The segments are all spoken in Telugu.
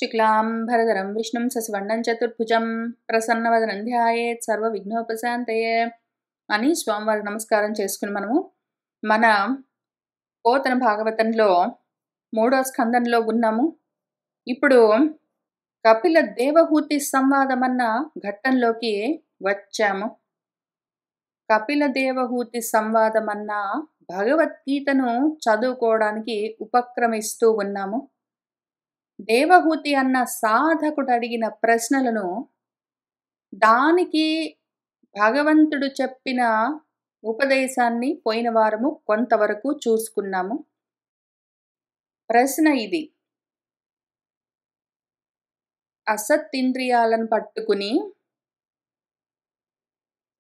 శుక్లాంబరధరం విష్ణుం శశివర్ణం చతుర్భుజం ప్రసన్నవదనం ధ్యాయేత్ సర్వవిఘ్నోపశాంతయే అని స్వామివారి నమస్కారం చేసుకుని మనము మన పోతన భాగవతంలో 3వ స్కందంలో ఉన్నాము. ఇప్పుడు కపిల దేవహూతి సంవాదమన్న ఘట్టంలోకి వచ్చాము. కపిల దేవహూతి సంవాదమన్న భగవద్గీతను చదువుకోవడానికి ఉపక్రమిస్తూ ఉన్నాము. దేవహూతి అన్న సాధకుడు అడిగిన ప్రశ్నలను దానికి భగవంతుడు చెప్పిన ఉపదేశాన్ని పోయిన వారము కొంతవరకు చూసుకున్నాము. ప్రశ్న ఇది: అసత్-ఇంద్రియాలను పట్టుకుని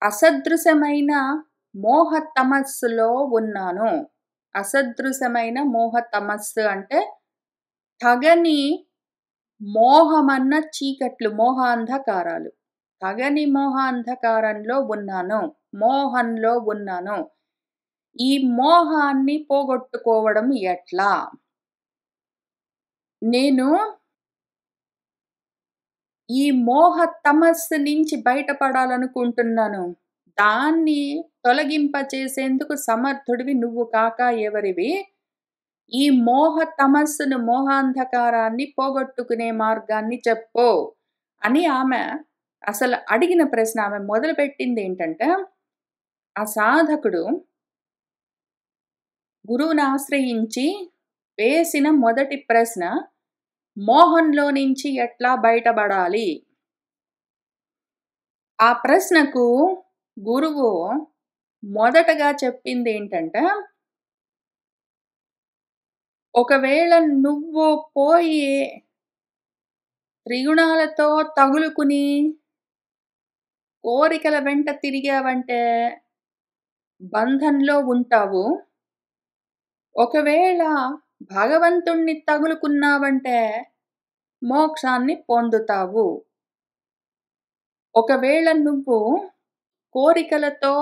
అసదృశమైన మోహ తమస్సులో ఉన్నాను. అసదృశమైన మోహ తమస్సు అంటే తగని మోహమన్న చీకట్లు, మోహాంధకారాలు. తగని మోహాంధకారంలో ఉన్నాను, మోహంలో ఉన్నాను. ఈ మోహాన్ని పోగొట్టుకోవడం ఎట్లా? నేను ఈ మోహ తమస్సు నుంచి బయటపడాలనుకుంటున్నాను. దాన్ని తొలగింపచేసేందుకు సమర్థుడివి నువ్వు కాక ఎవరివి? ఈ మోహ తమస్సును, మోహాంధకారాన్ని పోగొట్టుకునే మార్గాన్ని చెప్పు అని ఆమె అసలు అడిగిన ప్రశ్న. ఆమె మొదలుపెట్టింది ఏంటంటే, ఆ సాధకుడు గురువుని ఆశ్రయించి వేసిన మొదటి ప్రశ్న, మోహంలో నుంచి ఎట్లా బయటపడాలి? ఆ ప్రశ్నకు గురువు మొదటగా చెప్పింది ఏంటంటే, ఒకవేళ నువ్వు పోయి త్రిగుణాలతో తగులుకుని కోరికల వెంట తిరిగావంటే బంధంలో ఉంటావు. ఒకవేళ భగవంతుణ్ణి తగులుకున్నావంటే మోక్షాన్ని పొందుతావు. ఒకవేళ నువ్వు కోరికలతో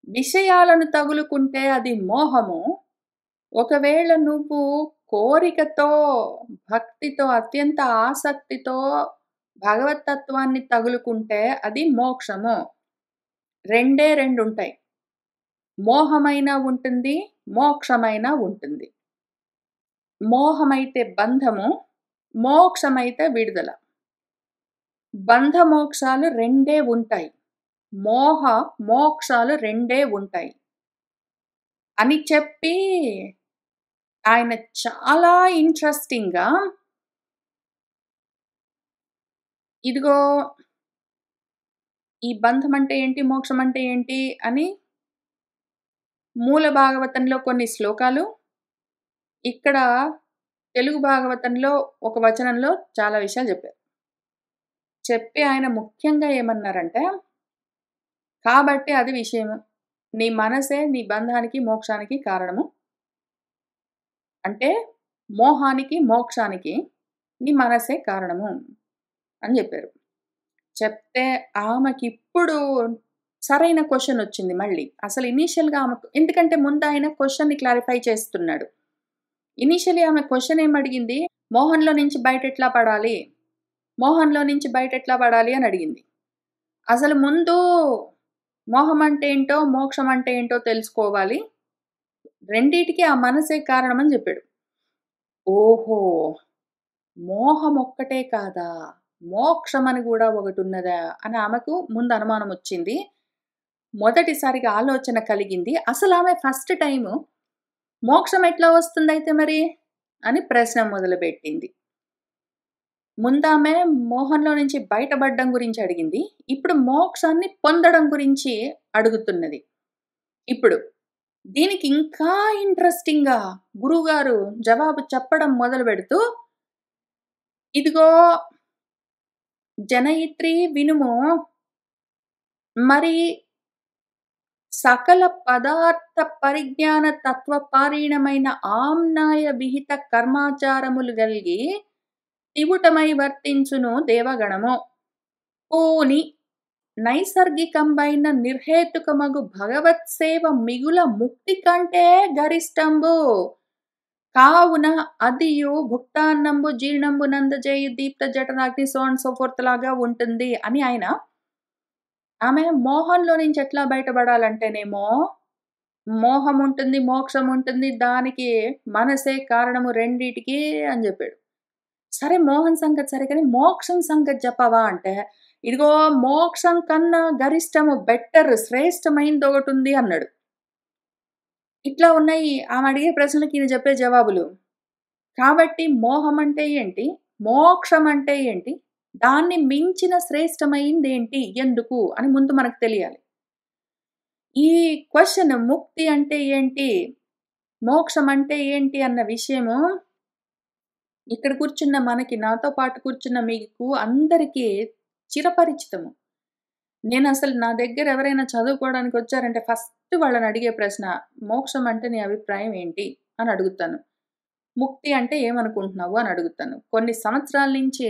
విషయాలను తగులుకుంటే అది మోహము. ఒకవేళ నువ్వు కోరికతో, భక్తితో, అత్యంత ఆసక్తితో భగవతత్వాన్ని తగులుకుంటే అది మోక్షము. రెండే రెండు ఉంటాయి. మోహమైనా ఉంటుంది, మోక్షమైనా ఉంటుంది. మోహమైతే బంధము, మోక్షమైతే విడుదల. బంధ మోక్షాలు రెండే ఉంటాయి, మోహ మోక్షాలు రెండే ఉంటాయి అని చెప్పి ఆయన చాలా ఇంట్రెస్టింగ్గా, ఇదిగో ఈ బంధం అంటే ఏంటి, మోక్షం అంటే ఏంటి అని మూల భాగవతంలో కొన్ని శ్లోకాలు, ఇక్కడ తెలుగు భాగవతంలో ఒక వచనంలో చాలా విషయాలు చెప్పారు. చెప్పి ఆయన ముఖ్యంగా ఏమన్నారంటే, కాబట్టి అది విషయము, నీ మనసే నీ బంధానికి మోక్షానికి కారణము. అంటే మోహానికి మోక్షానికి నీ మనసే కారణము అని చెప్పారు. చెప్తే ఆమెకి ఇప్పుడు సరైన క్వశ్చన్ వచ్చింది మళ్ళీ. అసలు ఇనీషియల్గా ఆమెకు, ఎందుకంటే ముందు ఆయన క్వశ్చన్ని క్లారిఫై చేస్తున్నాడు. ఇనీషియలీ ఆమె క్వశ్చన్ ఏమడిగింది, మోహంలో నుంచి బయట ఎట్లా పడాలి, మోహంలో నుంచి బయట ఎట్లా పడాలి అని అడిగింది. అసలు ముందు మోహం అంటే ఏంటో, మోక్షం అంటే ఏంటో తెలుసుకోవాలి. రెండిటికి ఆ మనసే కారణం అని చెప్పాడు. ఓహో, మోహం ఒక్కటే కాదా, మోక్షం అని కూడా ఒకటి ఉన్నదా అని ఆమెకు ముందు అనుమానం వచ్చింది. మొదటిసారిగా ఆలోచన కలిగింది. అసలు ఆమె ఫస్ట్ టైము మోక్షం ఎట్లా వస్తుందైతే మరి అని ప్రశ్న మొదలుపెట్టింది. ముందామె మోహంలో నుంచి బయటపడడం గురించి అడిగింది. ఇప్పుడు మోక్షాన్ని పొందడం గురించి అడుగుతున్నది. ఇప్పుడు దీనికి ఇంకా ఇంట్రెస్టింగ్గా గురువుగారు జవాబు చెప్పడం మొదలు పెడుతూ, ఇదిగో జనయిత్రి వినుము, మరి సకల పదార్థ పరిజ్ఞాన తత్వపారీణమైన ఆమ్నాయ విహిత కర్మాచారములు గలిగి తివుటమై వర్తించును దేవగణము. పూని నైసర్గికంబైన నిర్హేతుకమగు భగవత్ సేవ మిగుల ముక్తి కంటే గరిష్టంబు. కావున అదియు భుక్తాన్నంబు జీర్ణంబు నందజేయు దీప్త జఠరాగ్ని సో అండ్ సో ఫోర్త్ లాగా ఉంటుంది అని ఆయన ఆమె మోహంలో నుంచి ఎట్లా బయటపడాలంటేనేమో, మోహం ఉంటుంది, మోక్షం ఉంటుంది. దానికి మనసే కారణము రెండిటికి అని జెప్పాడు. సరే మోహం సంగతి సరే కానీ, మోక్షం సంగతి చెప్పవా అంటే, ఇదిగో మోక్షం కన్నా గరిష్టము బెటర్ శ్రేష్టమైనదొకటుంది అన్నాడు. ఇట్లా ఉన్నాయి ఆమె అడిగే ప్రశ్నలకి ఈయన చెప్పే జవాబులు. కాబట్టి మోహం అంటే ఏంటి? మోక్షం అంటే ఏంటి? దాన్ని మించిన శ్రేష్టమైందేంటి? ఎందుకు? అని ముందు మనకు తెలియాలి. ఈ క్వెషన్ ముక్తి అంటే ఏంటి? మోక్షం అంటే ఏంటి? అన్న విషయము ఇక్కడ కూర్చున్న మనకి నాతో పాటు కూర్చున్న మీకు అందరికీ చిరపరిచితము. నేనసలు నా దగ్గర ఎవరైనా చదువుకోవడానికి వచ్చారంటే ఫస్ట్ వాళ్ళని అడిగే ప్రశ్న, మోక్షం అంటే నీ అభిప్రాయం ఏంటి? అని అడుగుతాను. ముక్తి అంటే ఏమనుకుంటున్నావు? అని అడుగుతాను. కొన్ని సంవత్సరాల నుంచి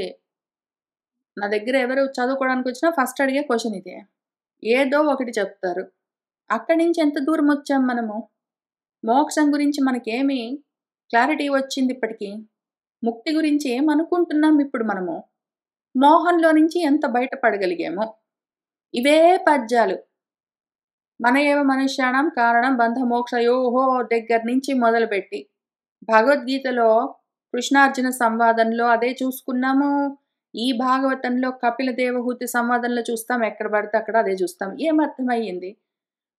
నా దగ్గర ఎవరు చదువుకోవడానికొచ్చినా ఫస్ట్ అడిగే క్వెషన్ ఇదే. ఏదో ఒకటి చెప్తారు. అక్కడి నుంచి ఎంత దూరమొచ్చాం మనము? మోక్షం గురించి మనకేమి క్లారిటీ వచ్చిందిప్పటికి? ముక్తి గురించి ఏమనుకుంటున్నాం ఇప్పుడు మనము? మోహంలో నుంచి ఎంత బయటపడగలిగాము? ఇవే పద్యాలు. మన ఏవ మనుష్యాణం కారణం బంధమోక్షయోహో దగ్గర నుంచి మొదలుపెట్టి, భగవద్గీతలో కృష్ణార్జున సంవాదంలో అదే చూసుకున్నాము. ఈ భాగవతంలో కపిల దేవహూతి సంవాదంలో చూస్తాం. ఎక్కడ పడితే అక్కడ అదే చూస్తాం. ఏమర్థమయ్యింది?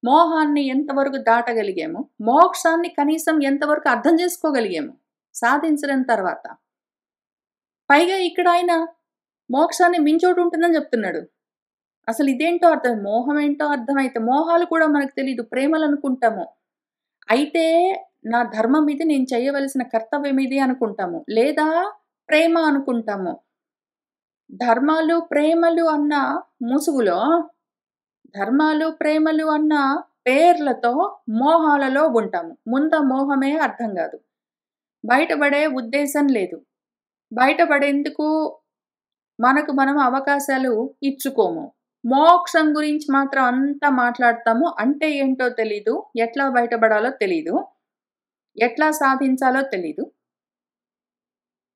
మోహాన్ని ఎంతవరకు దాటగలిగాము? మోక్షాన్ని కనీసం ఎంతవరకు అర్థం చేసుకోగలిగాము సాధించడం తర్వాత? పైగా ఇక్కడ ఆయన మోక్షాన్ని మించోటి ఉంటుందని చెప్తున్నాడు. అసలు ఇదేంటో అర్థం మోహం ఏంటో అర్థమైతే మోహాలు కూడా మనకు తెలీదు. ప్రేమలనుకుంటాము. అయితే నా ధర్మం ఇది, నేను చేయవలసిన కర్తవ్యం ఇది అనుకుంటాము. లేదా ప్రేమ అనుకుంటాము. ధర్మాలు, ప్రేమలు అన్న ముసుగులో, ధర్మాలు, ప్రేమలు అన్న పేర్లతో మోహాలలో ఉంటాము. ముందు ఆ మోహమే అర్థం గాదు. బయటపడే ఉద్దేశం లేదు. బయటపడేందుకు మనకు మనం అవకాశాలు ఇచ్చుకోము. మోక్షం గురించి మాత్రం అంతా మాట్లాడతాము. అంటే ఏంటో తెలీదు. ఎట్లా బయటపడాలో తెలీదు. ఎట్లా సాధించాలో తెలీదు.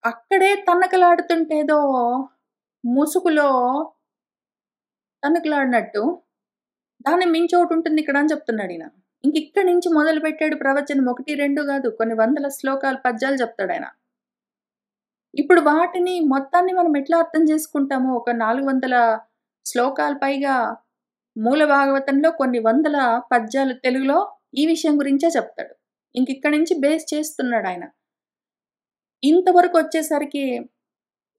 అక్కడే తన్నకలాడుతుంటేదో ముసుగులో తనకలాడినట్టు దాన్ని మించోటుంటుంది ఇక్కడ అని చెప్తున్నాడిన. ఇంకిక్కడి నుంచి మొదలుపెట్టాడు ప్రవచనం. 1, 2 గాదు. కొన్ని వందల శ్లోకాలు, పద్యాలు చెప్తాడాయన. ఇప్పుడు వాటిని మొత్తాన్ని మనం ఎట్లా అర్థం చేసుకుంటాము? ఒక 400 శ్లోకాలు పైగా మూల భాగవతంలో కొన్ని వందల పద్యాలు తెలుగులో ఈ విషయం గురించే చెప్తాడు. ఇంకిక్కడి నుంచి బేస్ చేస్తున్నాడాయన. ఇంతవరకొచ్చేసరికి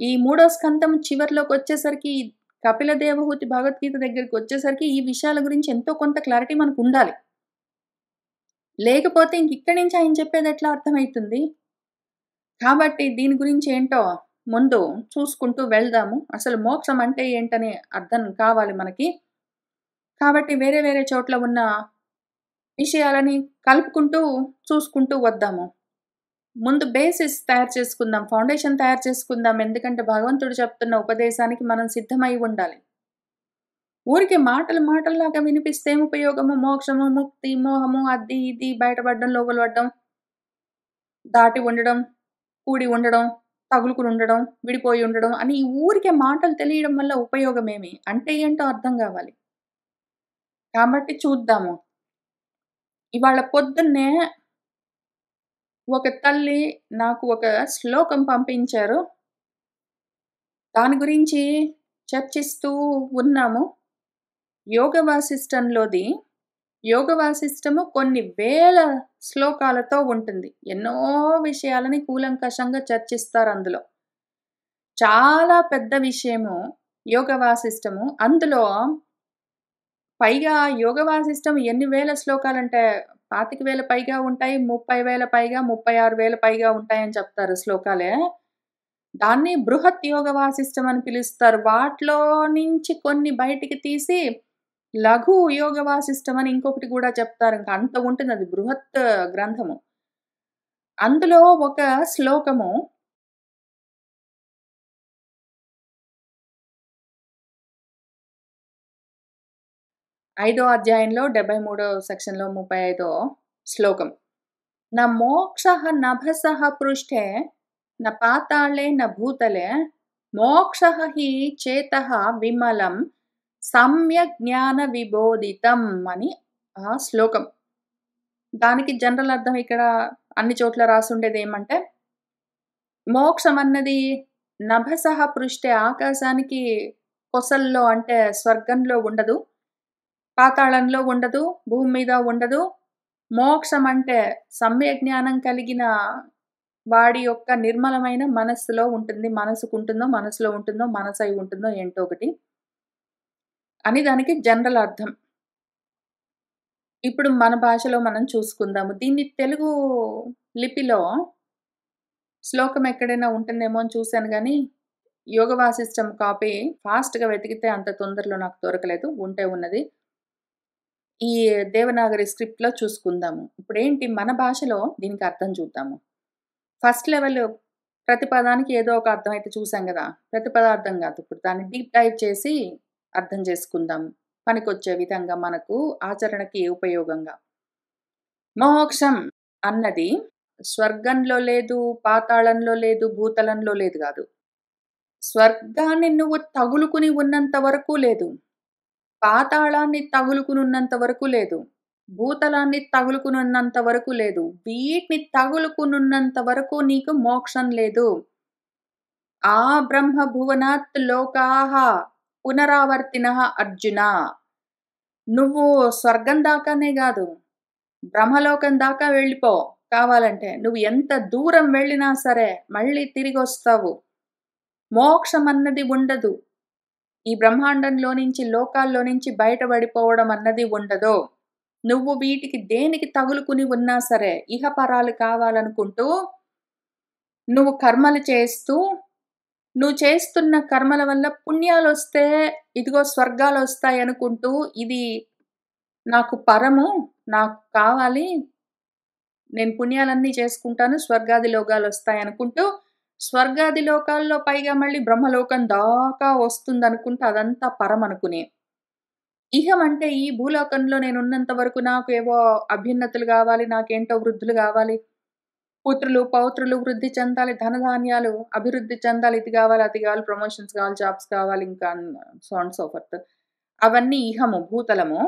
ఈ మూడో స్కందం చివర్లోకొచ్చేసరికి కపిల దేవహూతి భగవద్గీత దగ్గరికొచ్చేసరికి ఈ విషయాల గురించి ఎంతో కొంత క్లారిటీ మనకుండాలి. లేకపోతే ఇంకిక్కడి నుంచి ఆయన చెప్పేదెట్లా అర్థమైతుంది? కాబట్టి దీని గురించి ఏంటో ముందు చూసుకుంటూ వెళ్దాము. అసలు మోక్షం అంటే ఏంటని అర్థం కావాలి మనకి. కాబట్టి వేరే వేరే చోట్ల ఉన్న విషయాలని కలుపుకుంటూ చూసుకుంటూ వద్దాము. ముందు బేసిస్ తయారు చేసుకుందాం. ఫౌండేషన్ తయారు చేసుకుందాం. ఎందుకంటే భగవంతుడు చెప్తున్న ఉపదేశానికి మనం సిద్ధమై ఉండాలి. ఊరికే మాటలు మాటల్లాగా వినిపిస్తే ఏం ఉపయోగము? మోక్షము, ముక్తి, మోహము, అది ఇది బయటపడడం, లోపల పడడం, దాటి ఉండడం, కూడి ఉండడం, తగులుకుని ఉండడం, విడిపోయి ఉండడం అని ఈ ఊరికే మాటలు తెలియడం వల్ల ఉపయోగమేమి? అంటే ఏంటో అర్థం కావాలి. కాబట్టి చూద్దాము. ఇవాళ పొద్దున్నే ఒక తల్లి నాకు ఒక శ్లోకం పంపించారు. దాని గురించి చర్చిస్తూ ఉన్నాము. యోగ వాసిష్టంలోది. యోగ వాసిష్టము కొన్ని వేల శ్లోకాలతో ఉంటుంది. ఎన్నో విషయాలని కూలంకషంగా చర్చిస్తారు అందులో. చాలా పెద్ద విషయము యోగ వాసిష్టము. అందులో పైగా యోగ వాసిష్టం ఎన్ని వేల శ్లోకాలంటే 25,000 పైగా ఉంటాయి. 30,000 పైగా, 36,000 పైగా ఉంటాయని చెప్తారు శ్లోకాలే. దాన్ని బృహత్ యోగ వాసిష్టం అని పిలుస్తారు. వాటిలో నుంచి కొన్ని బయటికి తీసి లఘు యోగ వాసిష్టం అని ఇంకొకటి కూడా చెప్తారు. ఇంక అంత ఉంటుందది బృహత్ గ్రంథము. అందులో ఒక శ్లోకము 5వ అధ్యాయంలో 73వ సెక్షన్‌లో 35వ శ్లోకం. న మోక్షః నభసః పృష్ఠే న పాతాళే న భూతలే మోక్షః హి చేతః విమలం సమ్యక్ జ్ఞాన విబోధితం అని ఆ శ్లోకం. దానికి జనరల్ అర్థం ఇక్కడ అన్ని చోట్ల రాసుండేదేమంటే, మోక్షం అన్నది నభసః పృష్ఠే ఆకాశానికి కొసల్లో అంటే స్వర్గంలో ఉండదు. పాతాళంలో ఉండదు. భూమి మీద ఉండదు. మోక్షం అంటే సమ్యక్ జ్ఞానం కలిగిన వాడి యొక్క నిర్మలమైన మనస్సులో ఉంటుంది. మనసుకుంటుందో, మనసులో ఉంటుందో, మనసై ఉంటుందో ఏంటో ఒకటి అని దానికి జనరల్ అర్థం. ఇప్పుడు మన భాషలో మనం చూసుకుందాము. దీన్ని తెలుగు లిపిలో శ్లోకం ఎక్కడైనా ఉంటుందేమో అని చూసాను గానీ, యోగ వాసిష్టం కాపీ ఫాస్ట్‌గా వెతికితే అంత తొందరలో నాకు దొరకలేదు. ఉంటే ఉన్నది. ఈ దేవనాగరి స్క్రిప్ట్‌లో చూసుకుందాము. ఇప్పుడేంటి మన భాషలో దీనికి అర్థం చూద్దాము. ఫస్ట్ లెవెల్ ప్రతి పదానికి ఏదో ఒక అర్థం అయితే చూసాం గదా! ప్రతి పదార్థం గాదు. ఇప్పుడు దాన్ని డీప్ డైవ్ చేసి అర్థం చేసుకుందాం. పనికొచ్చే విధంగా మనకు ఆచరణకి ఉపయోగంగా. మోక్షం అన్నది స్వర్గంలో లేదు, పాతాళంలో లేదు, భూతలంలో లేదు గాదు. స్వర్గాన్ని నువ్వు తగులుకుని ఉన్నంత వరకు లేదు. పాతాళాన్ని తగులుకునున్నంత వరకు లేదు. భూతలాన్ని తగులుకునున్నంత వరకు లేదు. వీటిని తగులుకునున్నంత వరకు నీకు మోక్షం లేదు. ఆ బ్రహ్మ భువనాత్ లోకాః పునరావర్తినః అర్జున. నువ్వు స్వర్గం దాకానే గాదు. బ్రహ్మలోకం దాకా వెళ్ళిపో కావాలంటే. నువ్వు ఎంత దూరం వెళ్ళినా సరే మళ్ళీ తిరిగొస్తావు. మోక్షం అన్నది ఉండదు. ఈ బ్రహ్మాండంలో నుంచి, లోకాల్లో నుంచి బయటపడిపోవడం అన్నది ఉండదు. నువ్వు వీటికి దేనికి తగులుకుని ఉన్నా సరే, ఇహపరాలు కావాలనుకుంటూ, నువ్వు కర్మలు చేస్తూ, నువ్వు చేస్తున్న కర్మల వల్ల పుణ్యాలొస్తే, ఇదిగో స్వర్గాలొస్తాయనుకుంటూ, ఇది నాకు పరము, నాకు కావాలి, నేను పుణ్యాలన్నీ చేసుకుంటాను, స్వర్గాది లోకాలొస్తాయనుకుంటూ, స్వర్గాది లోకాల్లో పైగా మళ్ళీ బ్రహ్మలోకం దాకా వస్తుందనుకుంటే అదంతా పరమనుకునే. ఇహం అంటే ఈ భూలోకంలో నేనున్నంత వరకు నాకు ఏవో అభ్యున్నతులు గావాలి, నాకేంటో వృద్ధులు గావాలి, పుత్రులు, పౌత్రులు వృద్ధి చెందాలి, ధనధాన్యాలు అభివృద్ధి చెందాలి, ఇది గావాలి, అది గావాలి, ప్రమోషన్స్ కావాలి, జాబ్స్ కావాలి, ఇంకా సో అండ్ సో ఫోర్త్. అవన్నీ ఇహము, భూతలము.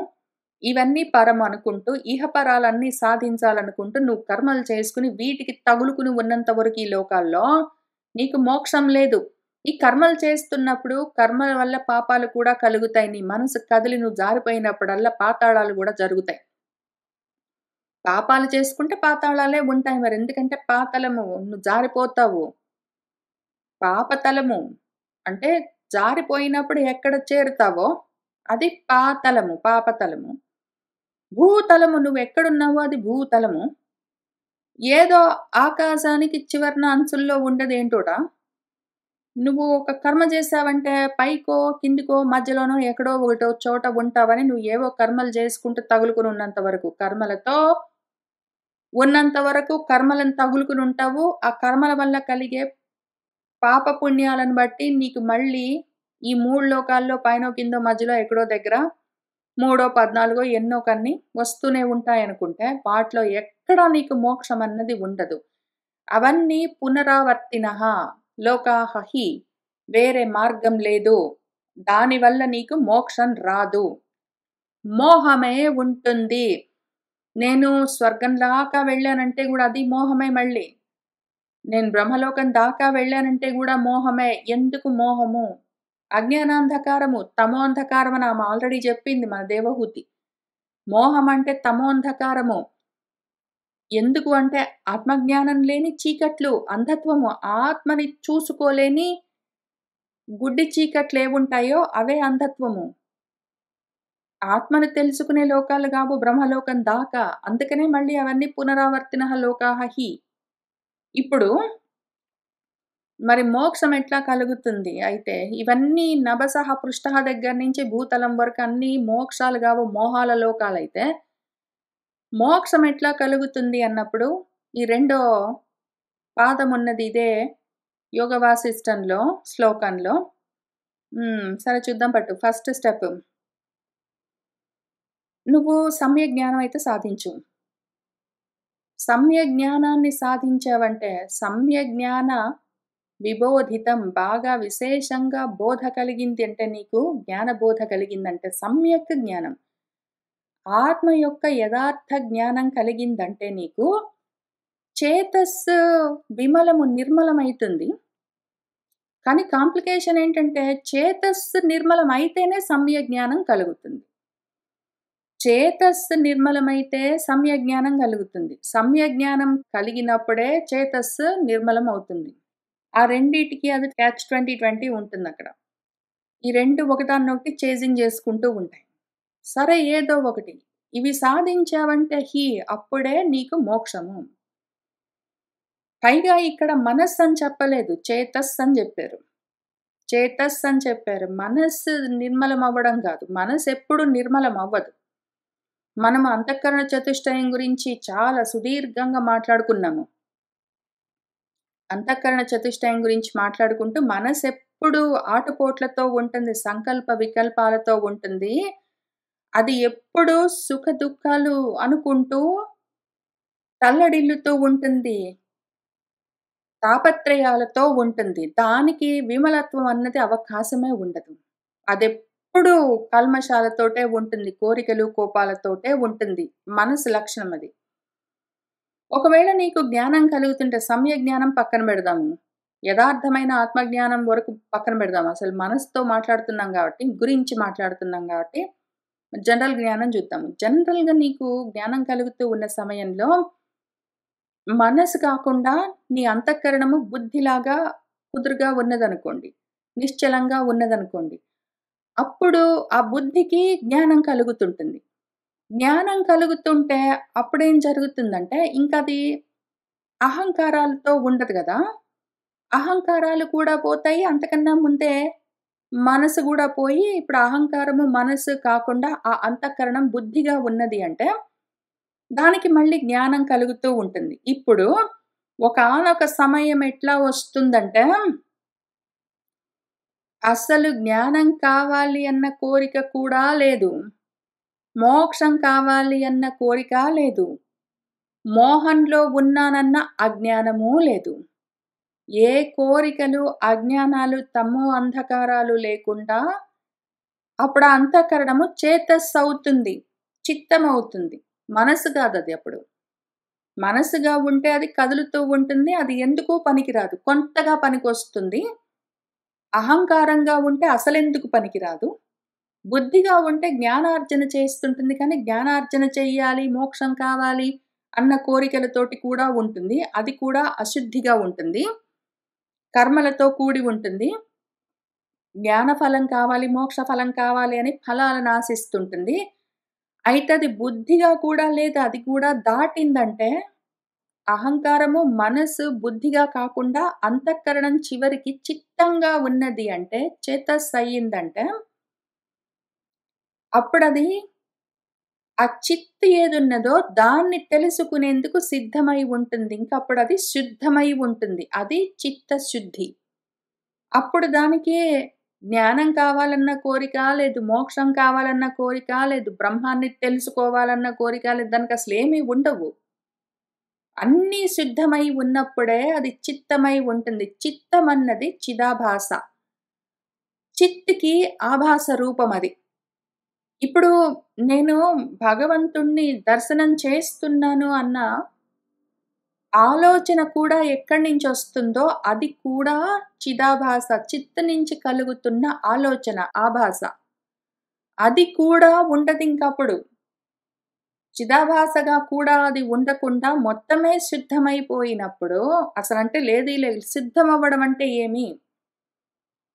ఇవన్నీ పరము అనుకుంటూ, ఇహపరాలన్నీ సాధించాలనుకుంటూ నువ్వు కర్మలు చేసుకుని వీటికి తగులుకుని ఉన్నంత వరకు ఈ లోకాల్లో నీకు మోక్షం లేదు. ఈ కర్మలు చేస్తున్నప్పుడు కర్మల వల్ల పాపాలు కూడా కలుగుతాయి. నీ మనసు కదిలి నువ్వు జారిపోయినప్పుడల్లా పాతాళాలు గూడా జరుగుతాయి. పాపాలు చేసుకుంటే పాతాళాలే ఉంటాయి మరి. ఎందుకంటే పాతలము నువ్వు జారిపోతావు. పాపతలము అంటే జారిపోయినప్పుడు ఎక్కడ చేరుతావో అది పాతలము, పాపతలము. భూతలము నువ్వెక్కడున్నావో అది భూతలము. ఏదో ఆకాశానికి చివరన అంచుల్లో ఉండదేంటోట. నువ్వు ఒక కర్మ చేశావంటే పైకో, కిందికో, మధ్యలోనో ఎక్కడో ఒకటో చోట ఉంటావని నువ్వు ఏవో కర్మలు చేసుకుంటూ తగులుకుని ఉన్నంత వరకు, కర్మలతో ఉన్నంత వరకు కర్మలను తగులుకుని ఉంటావు. ఆ కర్మల వల్ల కలిగే పాప పుణ్యాలను బట్టి నీకు మళ్ళీ ఈ 3 లోకాల్లో పైనో, కిందో, మధ్యలో ఎక్కడో దగ్గర మూడో, 14 ఎన్నో కన్ని వస్తూనే ఉంటాయనుకుంటే, వాటిలో ఎక్కడా నీకు మోక్షం అన్నది ఉండదు. అవన్నీ పునరావర్తినః లోకాః హి. వేరే మార్గం లేదు. దానివల్ల నీకు మోక్షం రాదు. మోహమే ఉంటుంది. నేను స్వర్గం దాకా వెళ్ళానంటే గూడా అది మోహమే మళ్ళీ. నేను బ్రహ్మలోకం దాకా వెళ్ళానంటే గూడా మోహమే. ఎందుకు మోహము? అజ్ఞానాంధకారము, తమోంధకారం అని ఆమె ఆల్రెడీ చెప్పింది మన దేవహూతి. మోహం అంటే తమోంధకారము. ఎందుకు అంటే ఆత్మజ్ఞానం లేని చీకట్లు, అంధత్వము. ఆత్మని చూసుకోలేని గుడ్డి చీకట్లేవుంటాయో అవే అంధత్వము. ఆత్మను తెలుసుకునే లోకాలు గావు బ్రహ్మలోకం దాకా. అందుకనే మళ్ళీ అవన్నీ పునరావర్తినః లోకాః హి. ఇప్పుడు మరి మోక్షం ఎట్లా కలుగుతుంది అయితే? ఇవన్నీ నభసః పృష్ఠః దగ్గర నుంచి భూతలం వరకు అన్నీ మోక్షాలు గావు, మోహాల లోకాలైతే, మోక్షం ఎట్లా కలుగుతుంది అన్నప్పుడు, ఈ రెండో పాదమున్నది ఇదే యోగ వాసిష్టంలో శ్లోకంలో. సరే చూద్దాం పట్టు. First step. నువ్వు సమ్యక్ జ్ఞానం అయితే సాధించు. సమ్యక్ జ్ఞానాన్ని సాధించావంటే సమ్యక్ జ్ఞాన విబోధితం బాగా విశేషంగా బోధ కలిగింది అంటే నీకు జ్ఞానబోధ కలిగిందంటే సమ్యక్ జ్ఞానం. ఆత్మ యొక్క యథార్థ జ్ఞానం కలిగిందంటే నీకు చేతస్సు నిర్మలమైతుంది. కానీ కాంప్లికేషన్ ఏంటంటే చేతస్సు నిర్మలమైతేనే సమ్యక్ జ్ఞానం కలుగుతుంది. చేతస్సు నిర్మలమైతే సమ్యక్ జ్ఞానం కలుగుతుంది. సమ్యక్ జ్ఞానం కలిగినప్పుడే చేతస్సు నిర్మలమవుతుంది. ఆ రెండిటికి అది క్యాచ్ 20 ఉంటుందక్కడ. ఈ 2 ఒకదాన్నొకటి చేజింగ్ చేసుకుంటూ ఉంటాయి. సరే ఏదో ఒకటి. ఇవి సాధించావంటే అప్పుడే నీకు మోక్షము. పైగా ఇక్కడ మనస్సని చెప్పలేదు. చేతస్ అని చెప్పారు. చేతస్ అని చెప్పారు. మనస్సు నిర్మలమవ్వడం కాదు. మనసెప్పుడు నిర్మలమవ్వదు. మనం అంతఃకరణ చతుష్టయం గురించి చాలా సుదీర్ఘంగా మాట్లాడుకున్నాము. అంతఃకరణ చతుష్టయం గురించి మాట్లాడుకుంటూ మనసెప్పుడు ఆటుపోట్లతో ఉంటుంది. సంకల్ప వికల్పాలతో ఉంటుంది. అది ఎప్పుడూ సుఖ దుఃఖాలు అనుకుంటూ తల్లడిల్లుతూ ఉంటుంది. తాపత్రయాలతో ఉంటుంది. దానికి విమలత్వం అన్నది అవకాశమే ఉండదు. అదెప్పుడూ కల్మషాలతోటే ఉంటుంది. కోరికలు, కోపాలతోటే ఉంటుంది. మనసు లక్షణం అది. ఒకవేళ నీకు జ్ఞానం కలుగుతుంటే సమ్యక్ జ్ఞానం పక్కన పెడదాము. యథార్థమైన ఆత్మజ్ఞానం వరకు పక్కన పెడదాము. అసలు మనసుతో మాట్లాడుతున్నాం కాబట్టి జనరల్ జ్ఞానం చూద్దాము. జనరల్‌గా నీకు జ్ఞానం కలుగుతూ ఉన్న సమయంలో మనసు కాకుండా నీ అంతఃకరణము బుద్ధిలాగా కుదురుగా ఉన్నదనుకోండి. నిశ్చలంగా ఉన్నదనుకోండి. అప్పుడు ఆ బుద్ధికి జ్ఞానం కలుగుతుంటుంది. జ్ఞానం కలుగుతుంటే అప్పుడేం జరుగుతుందంటే ఇంకది అహంకారాలతో ఉండదు గదా! అహంకారాలు కూడా పోతాయి. అంతకన్నా ముందే మనసు గూడా పోయి ఇప్పుడు అహంకారము, మనసు కాకుండా ఆ అంతఃకరణం బుద్ధిగా ఉన్నది అంటే దానికి మళ్ళీ జ్ఞానం కలుగుతూ ఉంటుంది. ఇప్పుడు ఒకానొక సమయం ఎట్లా వస్తుందంటే అసలు జ్ఞానం కావాలి అన్న కోరిక కూడా లేదు. మోక్షం కావాలి అన్న కోరిక లేదు. మోహంలో ఉన్నానన్న అజ్ఞానమూ లేదు. ఏ కోరికలు, అజ్ఞానాలు, తమో అంధకారాలు లేకుండా అప్పుడు ఆ అంతఃకరణము చేతస్సవుతుంది. చిత్తమవుతుంది. మనసు కాదది అప్పుడు. మనసుగా ఉంటే అది కదులుతూ ఉంటుంది. అది ఎందుకు పనికిరాదు. కొంతగా పనికొస్తుంది. అహంకారంగా ఉంటే అసలెందుకు పనికిరాదు. బుద్ధిగా ఉంటే జ్ఞానార్జన చేస్తుంటుంది. కానీ జ్ఞానార్జన చెయ్యాలి, మోక్షం కావాలి అన్న కోరికలతోటి కూడా ఉంటుంది. అది కూడా అశుద్ధిగా ఉంటుంది. కర్మలతో కూడి ఉంటుంది. జ్ఞానఫలం కావాలి, మోక్ష ఫలం కావాలి అని ఫలాలను ఆశిస్తుంటుంది. అయితే అది బుద్ధిగా కూడా లేదు. అది కూడా దాటిందంటే అహంకారము, మనసు బుద్ధిగా కాకుండా అంతఃకరణం చివరికి చిత్తంగా ఉన్నది అంటే చేతస్ అయ్యిందంటే అప్పుడది ఆ చిత్తు ఏదున్నదో దాన్ని తెలుసుకునేందుకు సిద్ధమై ఉంటుంది. ఇంకప్పుడది శుద్ధమై ఉంటుంది. అది చిత్తశుద్ధి. అప్పుడు దానికి జ్ఞానం కావాలన్న కోరిక లేదు. మోక్షం కావాలన్న కోరిక లేదు. బ్రహ్మాన్ని తెలుసుకోవాలన్న కోరిక లేదు. దానికసలేమీ ఉండవు. అన్నీ శుద్ధమై ఉన్నప్పుడే అది చిత్తమై ఉంటుంది. చిత్తమన్నది చిదాభాస. చిత్తుకి ఆభాస రూపమది. ఇప్పుడు నేను భగవంతుణ్ణి దర్శనం చేస్తున్నాను అన్న ఆలోచన కూడా ఎక్కడి నుంచొస్తుందో అది కూడా చిదాభాస. చిత్తు నుంచి కలుగుతున్న ఆలోచన, ఆభాస. అది కూడా ఉండదింకప్పుడు. చిదాభాసగా కూడా అది ఉండకుండా మొత్తమే శుద్ధమైపోయినప్పుడు అసలంటే లేదు సిద్ధమవ్వడం అంటే ఏమి?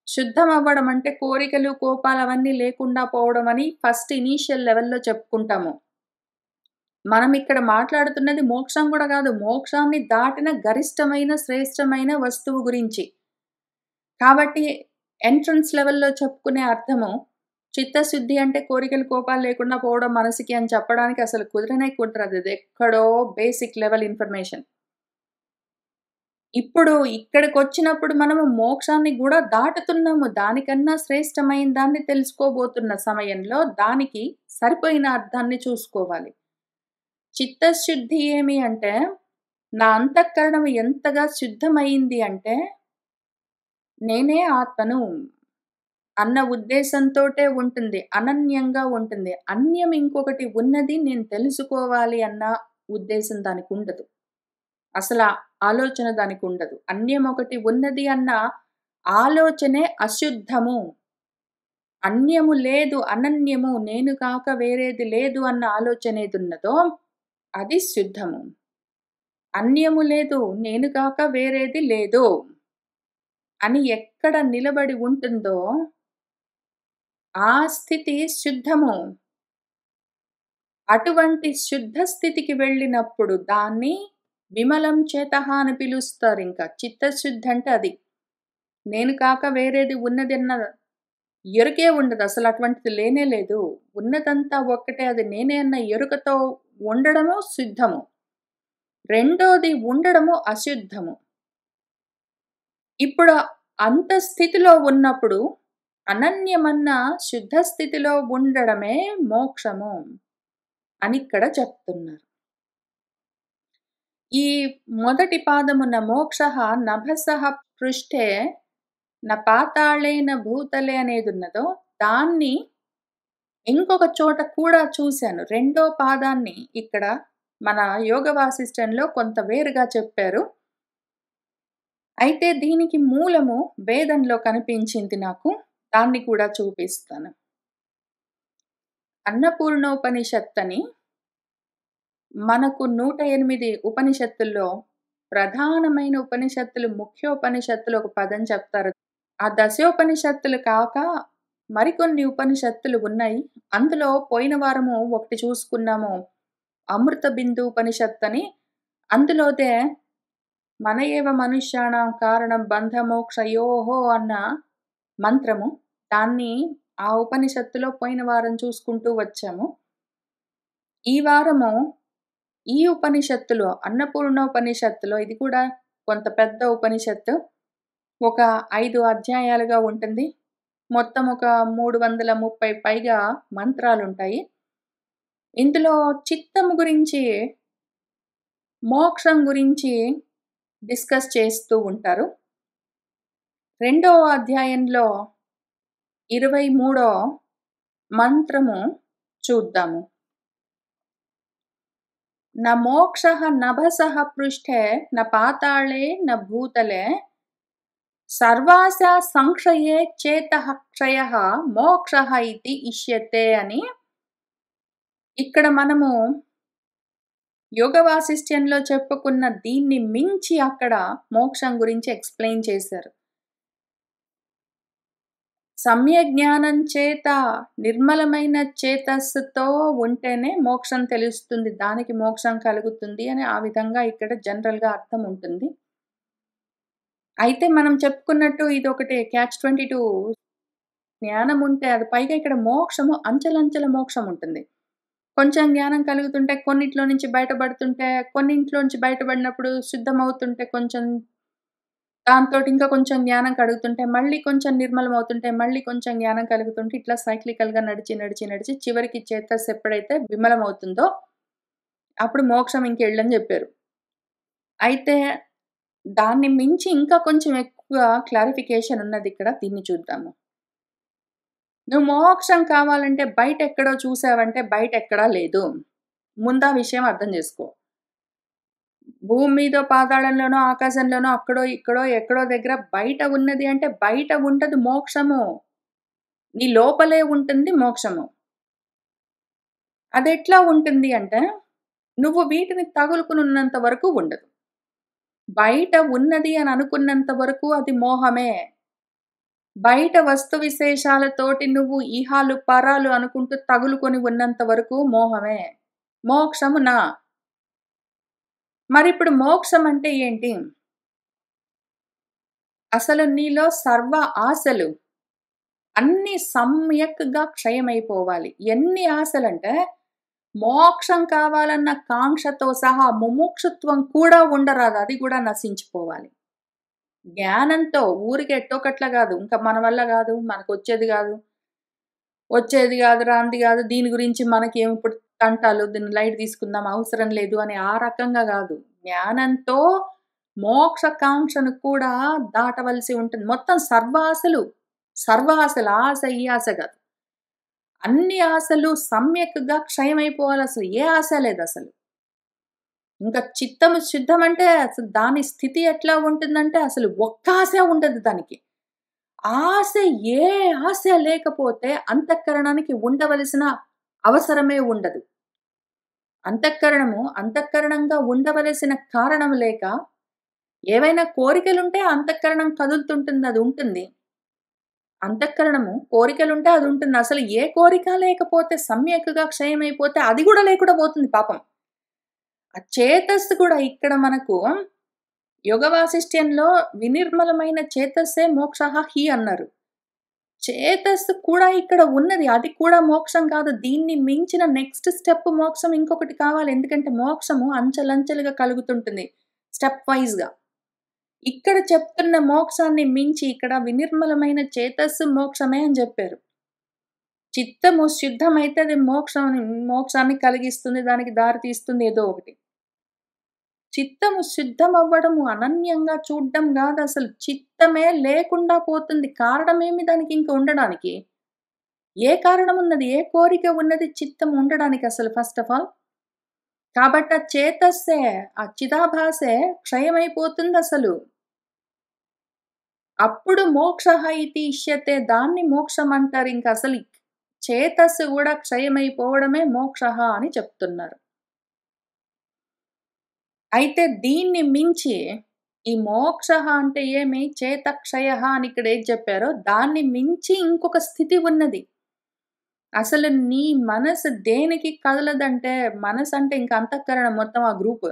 శుద్ధమవ్వడం అంటే కోరికలు, కోపాలవన్నీ లేకుండా పోవడం అని ఫస్ట్ ఇనీషియల్ లెవెల్‌లో చెప్పుకుంటాము. మనం ఇక్కడ మాట్లాడుతున్నది మోక్షం గూడా గాదు. మోక్షాన్ని దాటిన గరిష్టమైన, శ్రేష్టమైన వస్తువు గురించి. కాబట్టి ఎంట్రన్స్ లెవెల్‌లో చెప్పుకునే అర్థము చిత్తశుద్ధి అంటే కోరికలు, కోపాలు లేకుండా పోవడం మనసుకి అని చెప్పడానికి అసలు కుదరనే కుదరదు. అది ఎక్కడో బేసిక్ లెవెల్ ఇన్ఫర్మేషన్. ఇప్పుడు ఇక్కడికొచ్చినప్పుడు మనము మోక్షాన్ని గూడా దాటుతున్నాము. దానికన్నా శ్రేష్టమైన దాన్ని తెలుసుకోబోతున్న సమయంలో దానికి సరిపోయిన అర్థాన్ని చూసుకోవాలి. చిత్తశుద్ధి ఏమి అంటే, నా అంతఃకరణం ఎంతగా శుద్ధమయింది అంటే, నేనే ఆత్మను అన్న ఉద్దేశంతోటే ఉంటుంది. అనన్యంగా ఉంటుంది. అన్యం ఇంకొకటి ఉన్నది నేను తెలుసుకోవాలి అన్న ఉద్దేశం దానికుండదు. అసల ఆలోచన దానికుండదు. అన్యం ఒకటి ఉన్నది అన్న ఆలోచనే అశుద్ధము. అన్యము లేదు, అనన్యము, నేను కాక వేరేది లేదు అన్న ఆలోచన ఏదున్నదో అది శుద్ధము. అన్యము లేదు, నేను కాక వేరేది లేదు అని ఎక్కడ నిలబడి ఉంటుందో ఆ స్థితి శుద్ధము. అటువంటి శుద్ధ స్థితికి వెళ్ళినప్పుడు దాన్ని విమలం చేతః అని పిలుస్తారింక. చిత్తశుద్ధి అంటే అది. నేను కాక వేరేది ఉన్నదన్న ఎరుకే ఉండదు. అసలు అటువంటిది లేనే లేదు. ఉన్నదంతా ఒక్కటే, అది నేనే అన్న ఎరుకతో ఉండడము శుద్ధము. రెండోది ఉండడము అశుద్ధము. ఇప్పుడు అంత స్థితిలో ఉన్నప్పుడు అనన్యమన్న శుద్ధ స్థితిలో ఉండడమే మోక్షము అని ఇక్కడ చెప్తున్నారు. ఈ మొదటి పాదమున మోక్షః నభసః పృష్ఠే న పాతాళేన భూతలే అనేదున్నదో దాన్ని ఇంకొక చోట కూడా చూశాను. రెండో పాదాన్ని ఇక్కడ మన యోగ వాసిష్టంలో కొంత వేరుగా చెప్పారు. అయితే దీనికి మూలము వేదంలో కనిపించింది నాకు. దాన్ని కూడా చూపిస్తాను. అన్నపూర్ణోపనిషత్ అని మనకు 108 ఉపనిషత్తుల్లో ప్రధానమైన ఉపనిషత్తులు, ముఖ్యోపనిషత్తులు ఒక పదం చెప్తారు. ఆ దశోపనిషత్తులు కాక మరికొన్ని ఉపనిషత్తులు ఉన్నాయి. అందులో పోయిన వారము ఒకటి చూసుకున్నాము. అమృత బిందు ఉపనిషత్ అని. అందులోదే మన ఏవ మనుష్యాణం కారణం బంధమోక్షయోహో అన్న మంత్రము. దాన్ని ఆ ఉపనిషత్తులో పోయిన వారం చూసుకుంటూ వచ్చాము. ఈ వారము ఈ ఉపనిషత్తులో అన్నపూర్ణోపనిషత్తులో, ఇది కూడా కొంత పెద్ద ఉపనిషత్తు, ఒక 5 అధ్యాయాలుగా ఉంటుంది. మొత్తం ఒక 330 పైగా మంత్రాలుంటాయి. ఇందులో చిత్తము గురించి, మోక్షం గురించి డిస్కస్ చేస్తూ ఉంటారు. రెండవ అధ్యాయంలో 23వ మంత్రము చూద్దాము. న మోక్షః నభసః పృష్ఠే న పాతాళే న భూతలే సర్వాసా సంక్షయే చేతః క్షయః మోక్షః ఇతి ఇష్యతే అని ఇక్కడ మనము యోగ వాసిష్ఠ్యంలో చెప్పుకున్న దీన్ని మించి అక్కడ మోక్షం గురించి ఎక్స్‌ప్లెయిన్ చేశారు. సమ్యజ్ఞానం చేత నిర్మలమైన చేతస్సుతో ఉంటేనే మోక్షం తెలుస్తుంది. దానికి మోక్షం కలుగుతుంది అని ఆ విధంగా ఇక్కడ జనరల్‌గా అర్థం ఉంటుంది. అయితే మనం చెప్పుకున్నట్టు ఇదొకటి క్యాచ్ 22. జ్ఞానం ఉంటే అది పైగా ఇక్కడ మోక్షము అంచెలంచెల మోక్షం ఉంటుంది. కొంచెం జ్ఞానం కలుగుతుంటే కొన్నిట్లో నుంచి బయటపడుతుంటే, కొన్నింట్లోంచి బయటపడినప్పుడు శుద్ధమవుతుంటే కొంచెం దాంతోటి ఇంకా కొంచెం జ్ఞానం కలుగుతుంటే, మళ్ళీ కొంచెం నిర్మలమవుతుంటే, మళ్ళీ కొంచెం జ్ఞానం కలుగుతుంటే, ఇట్లా సైక్లికల్‌గా నడిచి చివరికి చేతస్సు ఎప్పుడైతే విమలమవుతుందో అప్పుడు మోక్షం ఇంకెళ్ళని చెప్పారు. అయితే దాన్ని మించి ఇంకా కొంచెం ఎక్కువ క్లారిఫికేషన్ ఉన్నదిక్కడ. దీన్ని చూద్దాము. నువ్వు మోక్షం కావాలంటే బయటెక్కడో చూసావంటే బయటెక్కడా లేదు. ముందా విషయం అర్థం చేసుకో. భూమి మీదో, పాతాళంలోనో, ఆకాశంలోనో, అక్కడో, ఇక్కడో, ఎక్కడో దగ్గర బయట ఉన్నది అంటే బయట ఉండదు మోక్షము. నీ లోపలే ఉంటుంది మోక్షము. అదెట్లా ఉంటుంది అంటే, నువ్వు వీటిని తగులుకునున్నంత వరకు ఉండదు. బయట ఉన్నది అని అనుకున్నంత వరకు అది మోహమే. బయట వస్తు విశేషాలతోటి నువ్వు ఇహాలు, పరాలు అనుకుంటూ తగులుకొని ఉన్నంత వరకు మోహమే. మోక్షము నా. మరిప్పుడు మోక్షం అంటే ఏంటి? అసలు నీలో సర్వ ఆశలు అన్నీ సమ్యక్‌గా క్షయమైపోవాలి. ఎన్ని ఆశలంటే, మోక్షం కావాలన్న కాంక్షతో సహా ముముక్షుత్వం కూడా ఉండరాదు. అది కూడా నశించిపోవాలి. జ్ఞానంతో ఊరికే ఎట్టోకట్లా గాదు. ఇంకా మన వల్ల గాదు, మనకొచ్చేది గాదు, వచ్చేది గాదు, రానిది గాదు, దీని గురించి మనకేం ఇప్పుడు తంటాలు, దీన్ని లైట్ తీసుకుందాం, అవసరం లేదు అని ఆ రకంగా గాదు. జ్ఞానంతో మోక్షకాంక్షను కూడా దాటవలసి ఉంటుంది. మొత్తం సర్వ ఆశలు ఆశ, ఈ ఆశ గాదు. అన్ని ఆశలు సమ్యక్‌గా క్షయమైపోవాలసలు. ఏ ఆశ లేదసలు. ఇంకా చిత్తము శుద్ధమంటే అసలు దాని స్థితి ఎట్లా ఉంటుందంటే అసలు ఒక్క ఆశ ఉండదు దానికి. ఆశ ఏ ఆశ లేకపోతే అంతఃకరణానికి ఉండవలసిన అవసరమే ఉండదు. అంతఃకరణంగా ఉండవలసిన కారణం లేక ఏవైనా కోరికలుంటే అంతఃకరణం కదులుతుంటుంది. అది ఉంటుంది. కోరికలుంటే అది ఉంటుంది. అసలు ఏ కోరిక లేకపోతే సమ్యక్‌గా క్షయమైపోతే అది గూడా లేకుండా పోతుంది పాపం. ఆ చేతస్సు కూడా ఇక్కడ మనకు యోగ వాసిష్ట్యంలో వినిర్మలమైన చేతస్సే మోక్షః హి అన్నారు. చేతస్సు కూడా ఇక్కడ ఉన్నది. అది కూడా మోక్షం కాదు. దీన్ని మించిన నెక్స్ట్ స్టెప్ మోక్షం ఇంకొకటి కావాలి. ఎందుకంటే మోక్షము అంచెలంచెలుగా కలుగుతుంటుంది. స్టెప్ వైస్‌గా. ఇక్కడ చెప్తున్న మోక్షాన్ని మించి ఇక్కడ వినిర్మలమైన చేతస్సు మోక్షమే అని జెప్పారు. చిత్తము శుద్ధమైతే అది మోక్షాన్ని కలిగిస్తుంది. దానికి దారి తీస్తుంది ఏదో ఒకటి. చిత్తము శుద్ధమవ్వడము, అనన్యంగా చూడ్డం గాదసలు. చిత్తమే లేకుండా పోతుంది. కారణమేమి దానికి ఇంక ఉండడానికి? ఏ కారణమున్నది? ఏ కోరిక ఉన్నది చిత్తం ఉండడానికి అసలు ఫస్ట్ ఆఫ్ ఆల్? కాబట్టి ఆ చేతస్సే, ఆ చిదాభాసే క్షయమైపోతుందసలు. అప్పుడు మోక్షః ఇతి ఇష్యతే. దాన్ని మోక్షమంటారు. ఇంకసలు చేతస్సు గూడా క్షయమైపోవడమే మోక్షః అని చెప్తున్నారు. అయితే దీన్ని మించి ఈ మోక్షః అంటే ఏమి? చేతక్షయః అని ఇక్కడ ఏది చెప్పారో దాన్ని మించి ఇంకొక స్థితి ఉన్నది. అసలు నీ మనసు దేనికి కదలదంటే, మనసంటే ఇంక అంతఃకరణం మొత్తం ఆ గ్రూప్.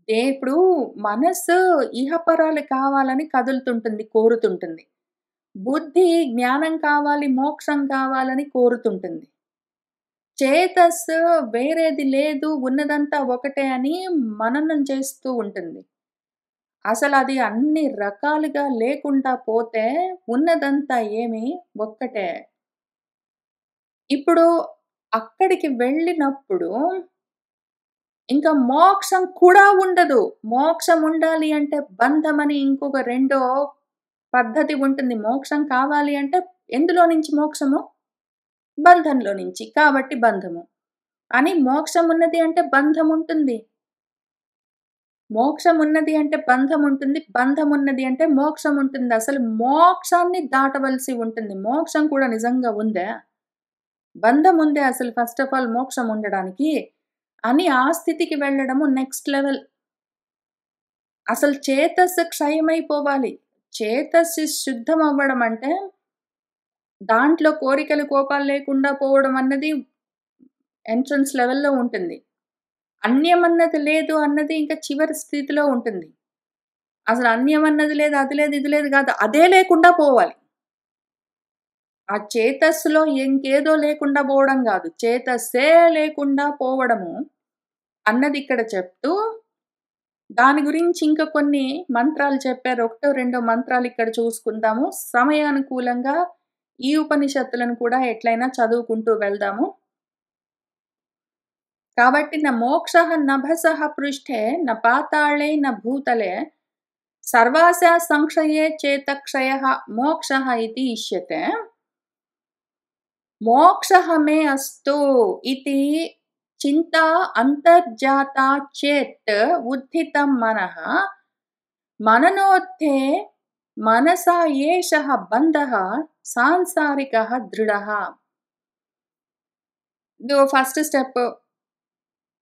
ఇప్పుడు మనస్సు ఇహపరాలు కావాలని కదులుతుంటుంది, కోరుతుంటుంది. బుద్ధి జ్ఞానం కావాలి, మోక్షం కావాలని కోరుతుంటుంది. చేతస్సు వేరేది లేదు, ఉన్నదంతా ఒకటే అని మననం చేస్తూ ఉంటుంది. అసలది అన్ని రకాలుగా లేకుండా పోతే ఉన్నదంతా ఏమి? ఒక్కటే. ఇప్పుడు అక్కడికి వెళ్ళినప్పుడు ఇంకా మోక్షం కూడా ఉండదు. మోక్షం ఉండాలి అంటే బంధమని ఇంకొక రెండో పద్ధతి ఉంటుంది. మోక్షం కావాలి అంటే ఎందులో నుంచి మోక్షము? బంధంలో నుంచి. కాబట్టి బంధము. అని మోక్షం ఉన్నది అంటే బంధం ఉంటుంది. మోక్షం ఉన్నది అంటే బంధం ఉంటుంది. బంధం ఉన్నది అంటే మోక్షం ఉంటుంది. అసలు మోక్షాన్ని దాటవలసి ఉంటుంది. మోక్షం కూడా నిజంగా ఉందా? బంధం ఉందే అసలు ఫస్ట్ ఆఫ్ ఆల్ మోక్షం ఉండడానికి అని ఆ స్థితికి వెళ్ళడము నెక్స్ట్ లెవెల్. అసలు చేతస్సు క్షయమైపోవాలి. చేతస్సు శుద్ధం అవ్వడం అంటే దాంట్లో కోరికలు, కోపాలు లేకుండా పోవడం అన్నది ఎంట్రన్స్ లెవెల్‌లో ఉంటుంది. అన్యమన్నది లేదు అన్నది ఇంకా చివరి స్థితిలో ఉంటుంది. అసలు అన్యమన్నది లేదు, అది లేదు, ఇది లేదు కాదు. అదే లేకుండా పోవాలి. ఆ చేతస్సులో ఇంకేదో లేకుండా పోవడం గాదు. చేతస్సే లేకుండా పోవడము అన్నది ఇక్కడ చెప్తూ, దాని గురించి ఇంకా కొన్ని మంత్రాలు చెప్పారు. ఒకటో, రెండో మంత్రాలు ఇక్కడ చూసుకుందాము. సమయానుకూలంగా ఈ ఉపనిషత్తులను కూడా ఎట్లైనా చదువుకుంటూ వెళ్దాము. కాబట్టి న మోక్షః నభసః పృష్ఠే న పాతాళే న భూతలే సర్వాశా సంక్షయే చేతక్షయః మోక్షః ఇతి ఇష్యతే. మోక్షః మే అస్తు ఇతి చింతా అంతర్జాతా చేత్ ఉద్ధితం మనః మననోత్థే మనసా ఏషః బంధః సాంసారికః దృఢః. ఫస్ట్ స్టెప్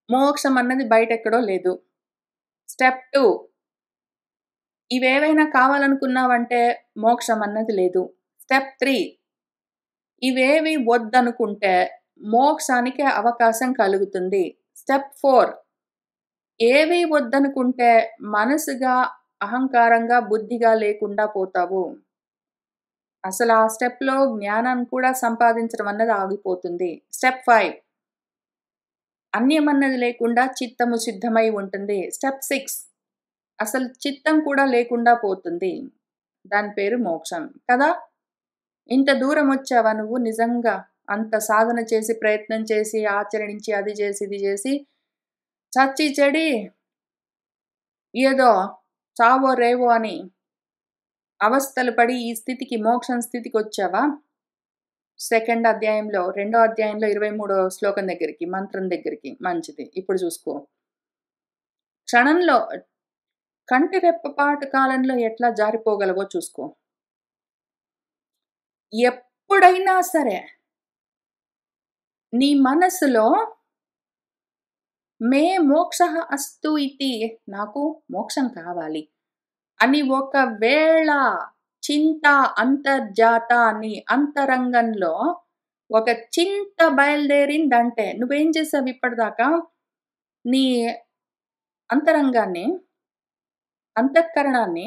మోక్షం అన్నది బయటెక్కడో లేదు. స్టెప్ 2 ఇవేవైనా కావాలనుకున్నావంటే మోక్షం అన్నది లేదు. స్టెప్ 3 ఇవేవి వద్దనుకుంటే మోక్షానికి అవకాశం కలుగుతుంది. స్టెప్ 4 ఏవి వద్దనుకుంటే మనసుగా, అహంకారంగా, బుద్ధిగా లేకుండా పోతావు. అసలు ఆ స్టెప్‌లో జ్ఞానాన్ని కూడా సంపాదించడం అన్నది ఆగిపోతుంది. స్టెప్ 5 అన్యమన్నది లేకుండా చిత్తము సిద్ధమై ఉంటుంది. స్టెప్ 6 అసలు చిత్తం కూడా లేకుండా పోతుంది. దాని పేరు మోక్షం. కదా! ఇంత దూరం వచ్చావా నువ్వు నిజంగా? అంత సాధన చేసి, ప్రయత్నం చేసి, ఆచరించి, అది చేసి, ఇది చేసి, చచ్చి చెడి ఏదో చావో రేవో అని అవస్థలు పడి ఈ స్థితికి, మోక్షం స్థితికొచ్చావా? సెకండ్ అధ్యాయంలో, రెండో అధ్యాయంలో 23వ శ్లోకం దగ్గరికి, మంత్రం దగ్గరికి. మంచిది. ఇప్పుడు చూసుకో. క్షణంలో కంటి రెప్పపాటు కాలంలో ఎట్లా జారిపోగలవో చూసుకో. ఎప్పుడైనా సరే నీ మనసులో మే మోక్షః అస్తు ఇతి, నాకు మోక్షం కావాలి అని ఒకవేళ చింత అంతర్జాత అని అంతరంగంలో ఒక చింత బయలుదేరిందంటే నువ్వేం చేసావు ఇప్పటిదాకా? నీ అంతరంగాన్ని, అంతఃకరణాన్ని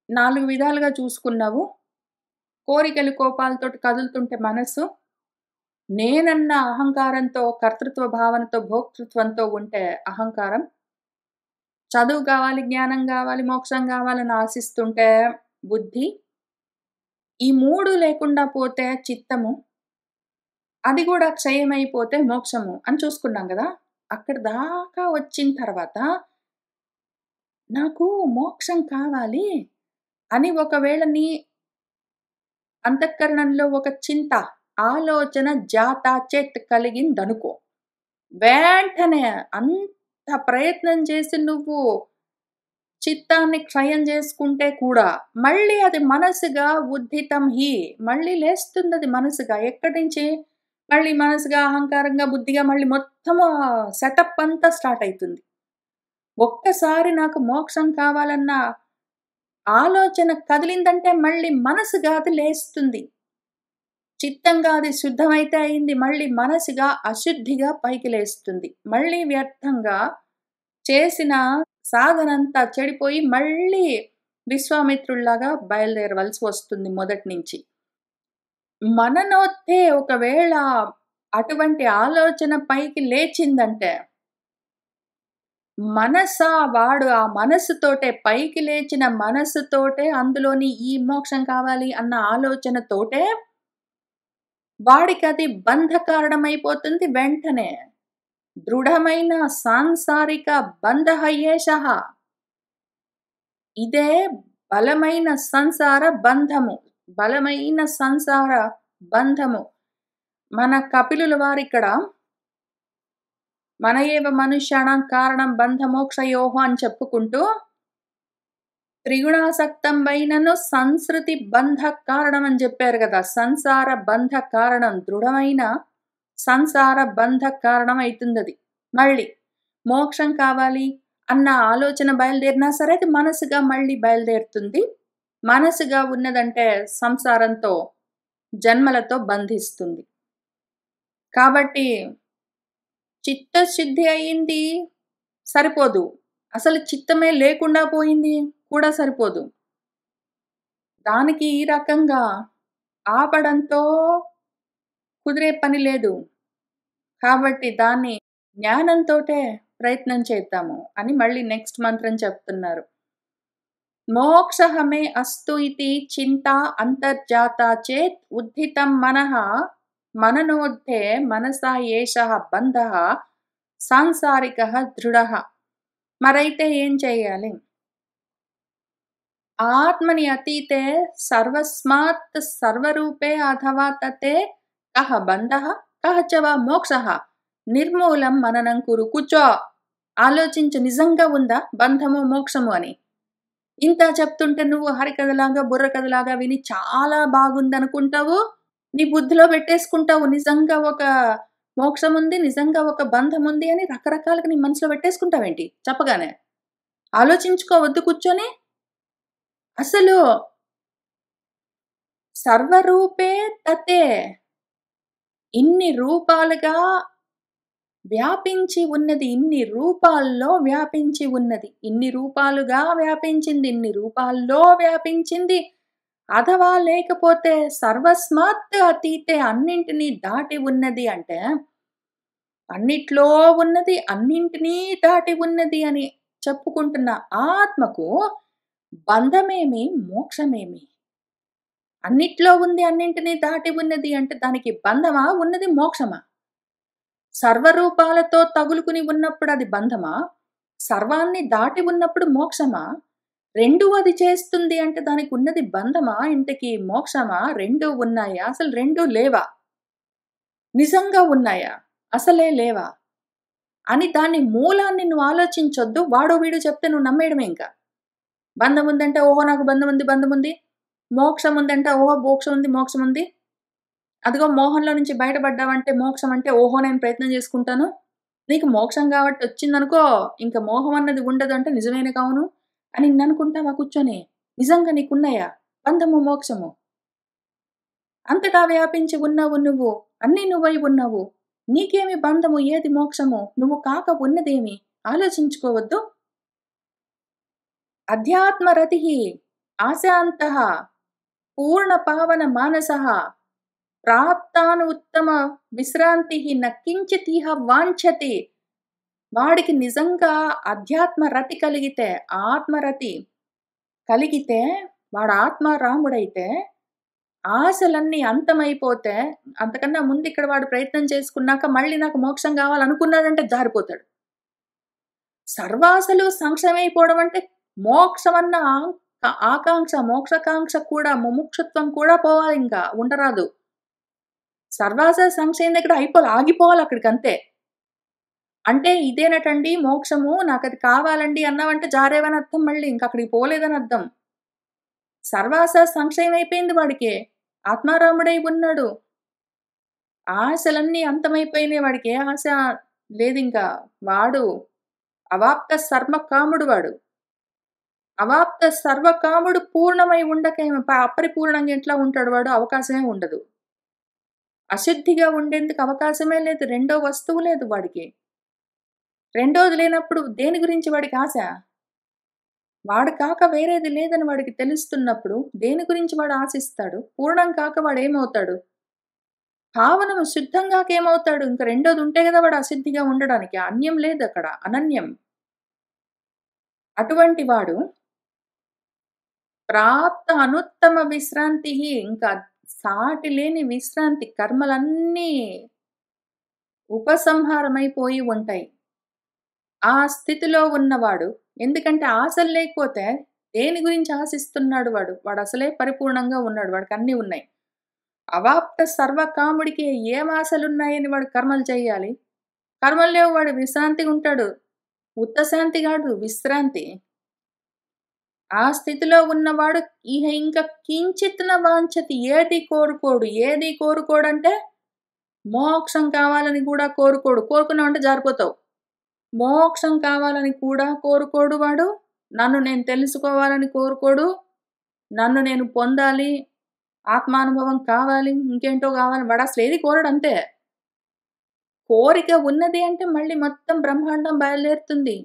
4 విధాలుగా చూసుకున్నావు. కోరికలు, కోపాలతోటి కదులుతుంటే మనసు, నేనన్న అహంకారంతో, కర్తృత్వ భావనతో, భోక్తృత్వంతో ఉంటే అహంకారం, చదువు కావాలి, జ్ఞానం కావాలి, మోక్షం కావాలని ఆశిస్తుంటే బుద్ధి, ఈ 3 లేకుండా పోతే చిత్తము, అది కూడా క్షయమైపోతే మోక్షము అని చూసుకున్నాం కదా. అక్కడ దాకా వచ్చిన తర్వాత నాకు మోక్షం కావాలి అని ఒకవేళ నీ అంతఃకరణంలో ఒక చింత, ఆలోచన జాత చేత్ కలిగిందనుకో, వెంటనే అంత ప్రయత్నం చేసి నువ్వు చిత్తాన్ని క్షయం చేసుకుంటే కూడా మళ్ళీ అది మనసుగా ఉద్ధితం హి, మళ్ళీ లేస్తుంది అది మనసుగా. ఎక్కడి నుంచి? మళ్ళీ మనసుగా, అహంకారంగా, బుద్ధిగా మళ్ళీ మొత్తము సెటప్ అంతా స్టార్ట్ అవుతుంది. ఒక్కసారి నాకు మోక్షం కావాలన్న ఆలోచన కదిలిందంటే మళ్ళీ మనసుగా అది లేస్తుంది. చిత్తంగా అది శుద్ధమైతే అయింది, మళ్ళీ మనసుగా అశుద్ధిగా పైకి లేస్తుంది. మళ్ళీ వ్యర్థంగా చేసిన సాధనంతా చెడిపోయి మళ్ళీ విశ్వామిత్రుల్లాగా బయలుదేరవలసి వస్తుంది మొదటి నుంచి. మననొత్తే ఒకవేళ అటువంటి ఆలోచన పైకి లేచిందంటే, వాడు ఆ మనసుతోటే, పైకి లేచిన మనసుతోటే, అందులోని ఈ మోక్షం కావాలి అన్న ఆలోచనతోటే వాడికది బంధ కారణమైపోతుంది వెంటనే. దృఢమైన సాంసారిక బంధః ఏషః. ఇదే బలమైన సంసార బంధము. బలమైన సంసార బంధము. మన కపిలుల వారిక్కడ మన ఏవ మనుష్యాణం కారణం బంధమోక్షయోః అని చెప్పుకుంటూ త్రిగుణాసక్తం వైనను సంస్కృతి బంధ కారణం అని చెప్పారు కదా. సంసార బంధ కారణం, దృఢమైన సంసార బంధ కారణం అవుతుంది. మళ్ళీ మోక్షం కావాలి అన్న ఆలోచన బయలుదేరినా సరే అది మనసుగా మళ్ళీ బయలుదేరుతుంది. మనసుగా ఉన్నదంటే సంసారంతో, జన్మలతో బంధిస్తుంది. కాబట్టి చిత్తశుద్ధి అయింది సరిపోదు, అసలు చిత్తమే లేకుండా పోయింది కూడా సరిపోదు. దానికి ఈ రకంగా ఆపడంతో కుదిరే పని లేదు. కాబట్టి దాన్ని జ్ఞానంతోటే ప్రయత్నం చేద్దాము అని మళ్ళీ నెక్స్ట్ మంత్రం చెప్తున్నారు. మోక్షః మే అస్తు ఇతి చింతా అంతర్జాత చేత్ ఉద్ధితం మనః మననోద్ధే మనసా ఏషః బంధః సాంసారికః దృఢః. మరైతే ఏం చేయాలి? ఆత్మని అతీతే సర్వస్మాత్ సర్వరూపే అథవా తతే కః బంధః కః చ వా మోక్షః నిర్మూలం మననం కురు. కూర్చో, ఆలోచించు, నిజంగా ఉందా బంధము మోక్షము అని. ఇంత చెప్తుంటే నువ్వు హరికథలాగా, బుర్రకథలాగా విని చాలా బాగుందనుకుంటావు, నీ బుద్ధిలో పెట్టేసుకుంటావు. నిజంగా ఒక మోక్షం ఉంది, నిజంగా ఒక బంధం ఉంది అని రకరకాలుగా నీ మనసులో పెట్టేసుకుంటావేంటి చెప్పగానే? ఆలోచించుకోవద్దు కూర్చొని. అసలు సర్వరూపే తతే, ఇన్ని రూపాలుగా వ్యాపించి ఉన్నది, ఇన్ని రూపాల్లో వ్యాపించి ఉన్నది, ఇన్ని రూపాలుగా వ్యాపించింది, ఇన్ని రూపాల్లో వ్యాపించింది. అథవా లేకపోతే సర్వస్మాత్ అతీతే, అన్నింటినీ దాటి ఉన్నది అంటే అన్నిట్లో ఉన్నది, అన్నింటినీ దాటి ఉన్నది అని చెప్పుకుంటున్న ఆత్మకు బంధమేమి, మోక్షమేమి? అన్నిట్లో ఉంది, అన్నింటినీ దాటి ఉన్నది అంటే దానికి బంధమా? ఉన్నది మోక్షమా? సర్వరూపాలతో తగులుకుని ఉన్నప్పుడు అది బంధమా? సర్వాన్ని దాటి ఉన్నప్పుడు మోక్షమా? రెండూ అది చేస్తుంది అంటే దానికి ఉన్నది బంధమా? ఇంతకీ మోక్షమా? రెండూ ఉన్నాయా? అసలు రెండూ లేవా? నిజంగా ఉన్నాయా? అసలే లేవా? అని దాని మూలాన్ని నువ్వు ఆలోచించొద్దు. వాడో వీడో చెప్తే నువ్వు నమ్మేయడమే ఇంక. బంధం ఉందంటే ఓహో! నాకు బంధం ఉంది, బంధం ఉంది. మోక్షం ఉందంటే ఓహో! మోక్షం ఉంది, మోక్షం ఉంది. అదిగో మోహంలో నుంచి బయటపడ్డావంటే మోక్షం అంటే ఓహో! నేను ప్రయత్నం చేసుకుంటాను. నీకు మోక్షం కాబట్టి వచ్చిందనుకో, ఇంక మోహం అన్నది ఉండదు అంటే నిజమేనే కావును అని ఇన్ననుకుంటావా కూర్చొని? నిజంగా నీకున్నాయా? బంధము, మోక్షము. అంతటా వ్యాపించి ఉన్నావు నువ్వు. అన్నీ నువ్వై ఉన్నావు. నీకేమి బంధము? ఏది మోక్షము? నువ్వు కాక ఉన్నదేమి? ఆలోచించుకోవద్దు? అధ్యాత్మరతిః ఆశాంతః పూర్ణపావన మానసః ప్రాప్తాను ఉత్తమ విశ్రాంతిః న కించితిహ వాంఛతి. వాడికి నిజంగా అధ్యాత్మ రతి కలిగితే, ఆత్మరతి కలిగితే, వాడు ఆత్మారాముడైతే, ఆశలన్నీ అంతమైపోతే, అంతకన్నా ముందు ఇక్కడ వాడు ప్రయత్నం చేసుకున్నాక మళ్ళీ నాకు మోక్షం కావాలనుకున్నాడంటే జారిపోతాడు. సర్వాసలు సంక్షయమైపోవడం అంటే మోక్షమన్న ఆకాంక్ష, మోక్షకాంక్ష కూడా, ముముక్షుత్వం కూడా పోవాలింకా. ఉండరాదు. సర్వాస సంక్షయం దగ్గర ఆగిపోవాలి అక్కడికంతే. అంటే ఇదేనటండి మోక్షము, నాకది కావాలండి అన్నావంటే జారేవని అర్థం మళ్ళీ. ఇంకక్కడికి పోలేదని అర్థం. సర్వాస సంక్షయం అయిపోయింది వాడికి. ఆత్మారాముడై ఉన్నాడు. ఆశలన్నీ అంతమైపోయినాయి. వాడికి ఏ ఆశ లేదింకా. వాడు అవాప్త సర్వకాముడు వాడు. అవాప్త సర్వకాముడు పూర్ణమై ఉండకేమి అపరిపూర్ణంగా ఎట్లా ఉంటాడు వాడు? అవకాశమే ఉండదు. అశుద్ధిగా ఉండేందుకు అవకాశమే లేదు. రెండో వస్తువు లేదు వాడికి. రెండోది లేనప్పుడు దేని గురించి వాడికి ఆశ? వాడు కాక వేరేది లేదని వాడికి తెలుస్తున్నప్పుడు దేని గురించి వాడు ఆశిస్తాడు? పూర్ణం కాక వాడేమవుతాడు? భావనము శుద్ధం గాక ఏమవుతాడు? ఇంక రెండోది ఉంటే గదా వాడు అశుద్ధిగా ఉండడానికి. అన్యం లేదక్కడ. అనన్యం. అటువంటి వాడు ప్రాప్త అనుత్తమ విశ్రాంతిః ఇంకా సాటి లేని విశ్రాంతి. కర్మలన్నీ ఉపసంహారమైపోయి ఉంటాయి. ఆ స్థితిలో ఉన్నవాడు, ఎందుకంటే ఆశలు లేకపోతే దేని గురించి ఆశిస్తున్నాడు వాడు? వాడసలే పరిపూర్ణంగా ఉన్నాడు. వాడికన్నీ ఉన్నాయి. అవాప్త సర్వకాముడికి ఏం ఆశలున్నాయని వాడు కర్మలు చెయ్యాలి? కర్మలు లేవు, వాడు విశ్రాంతిగా ఉంటాడు. ఉత్తశాంతి గాదు, విశ్రాంతి. ఆ స్థితిలో ఉన్నవాడు ఇంక కించిత్న వాంఛతి. ఏది కోరుకోడు. ఏది కోరుకోడంటే మోక్షం కావాలని కూడా కోరుకోడు. కోరుకున్నావంటే జారిపోతావు. మోక్షం కావాలని కూడా కోరుకోడు వాడు. నన్ను నేను తెలుసుకోవాలని కోరుకోడు. నన్ను నేను పొందాలి, ఆత్మానుభవం కావాలి, ఇంకేంటో కావాలి. వాడసలేది కోరడంతే. కోరిక ఉన్నది అంటే మళ్ళీ మొత్తం బ్రహ్మాండం బయలుదేరుతుంది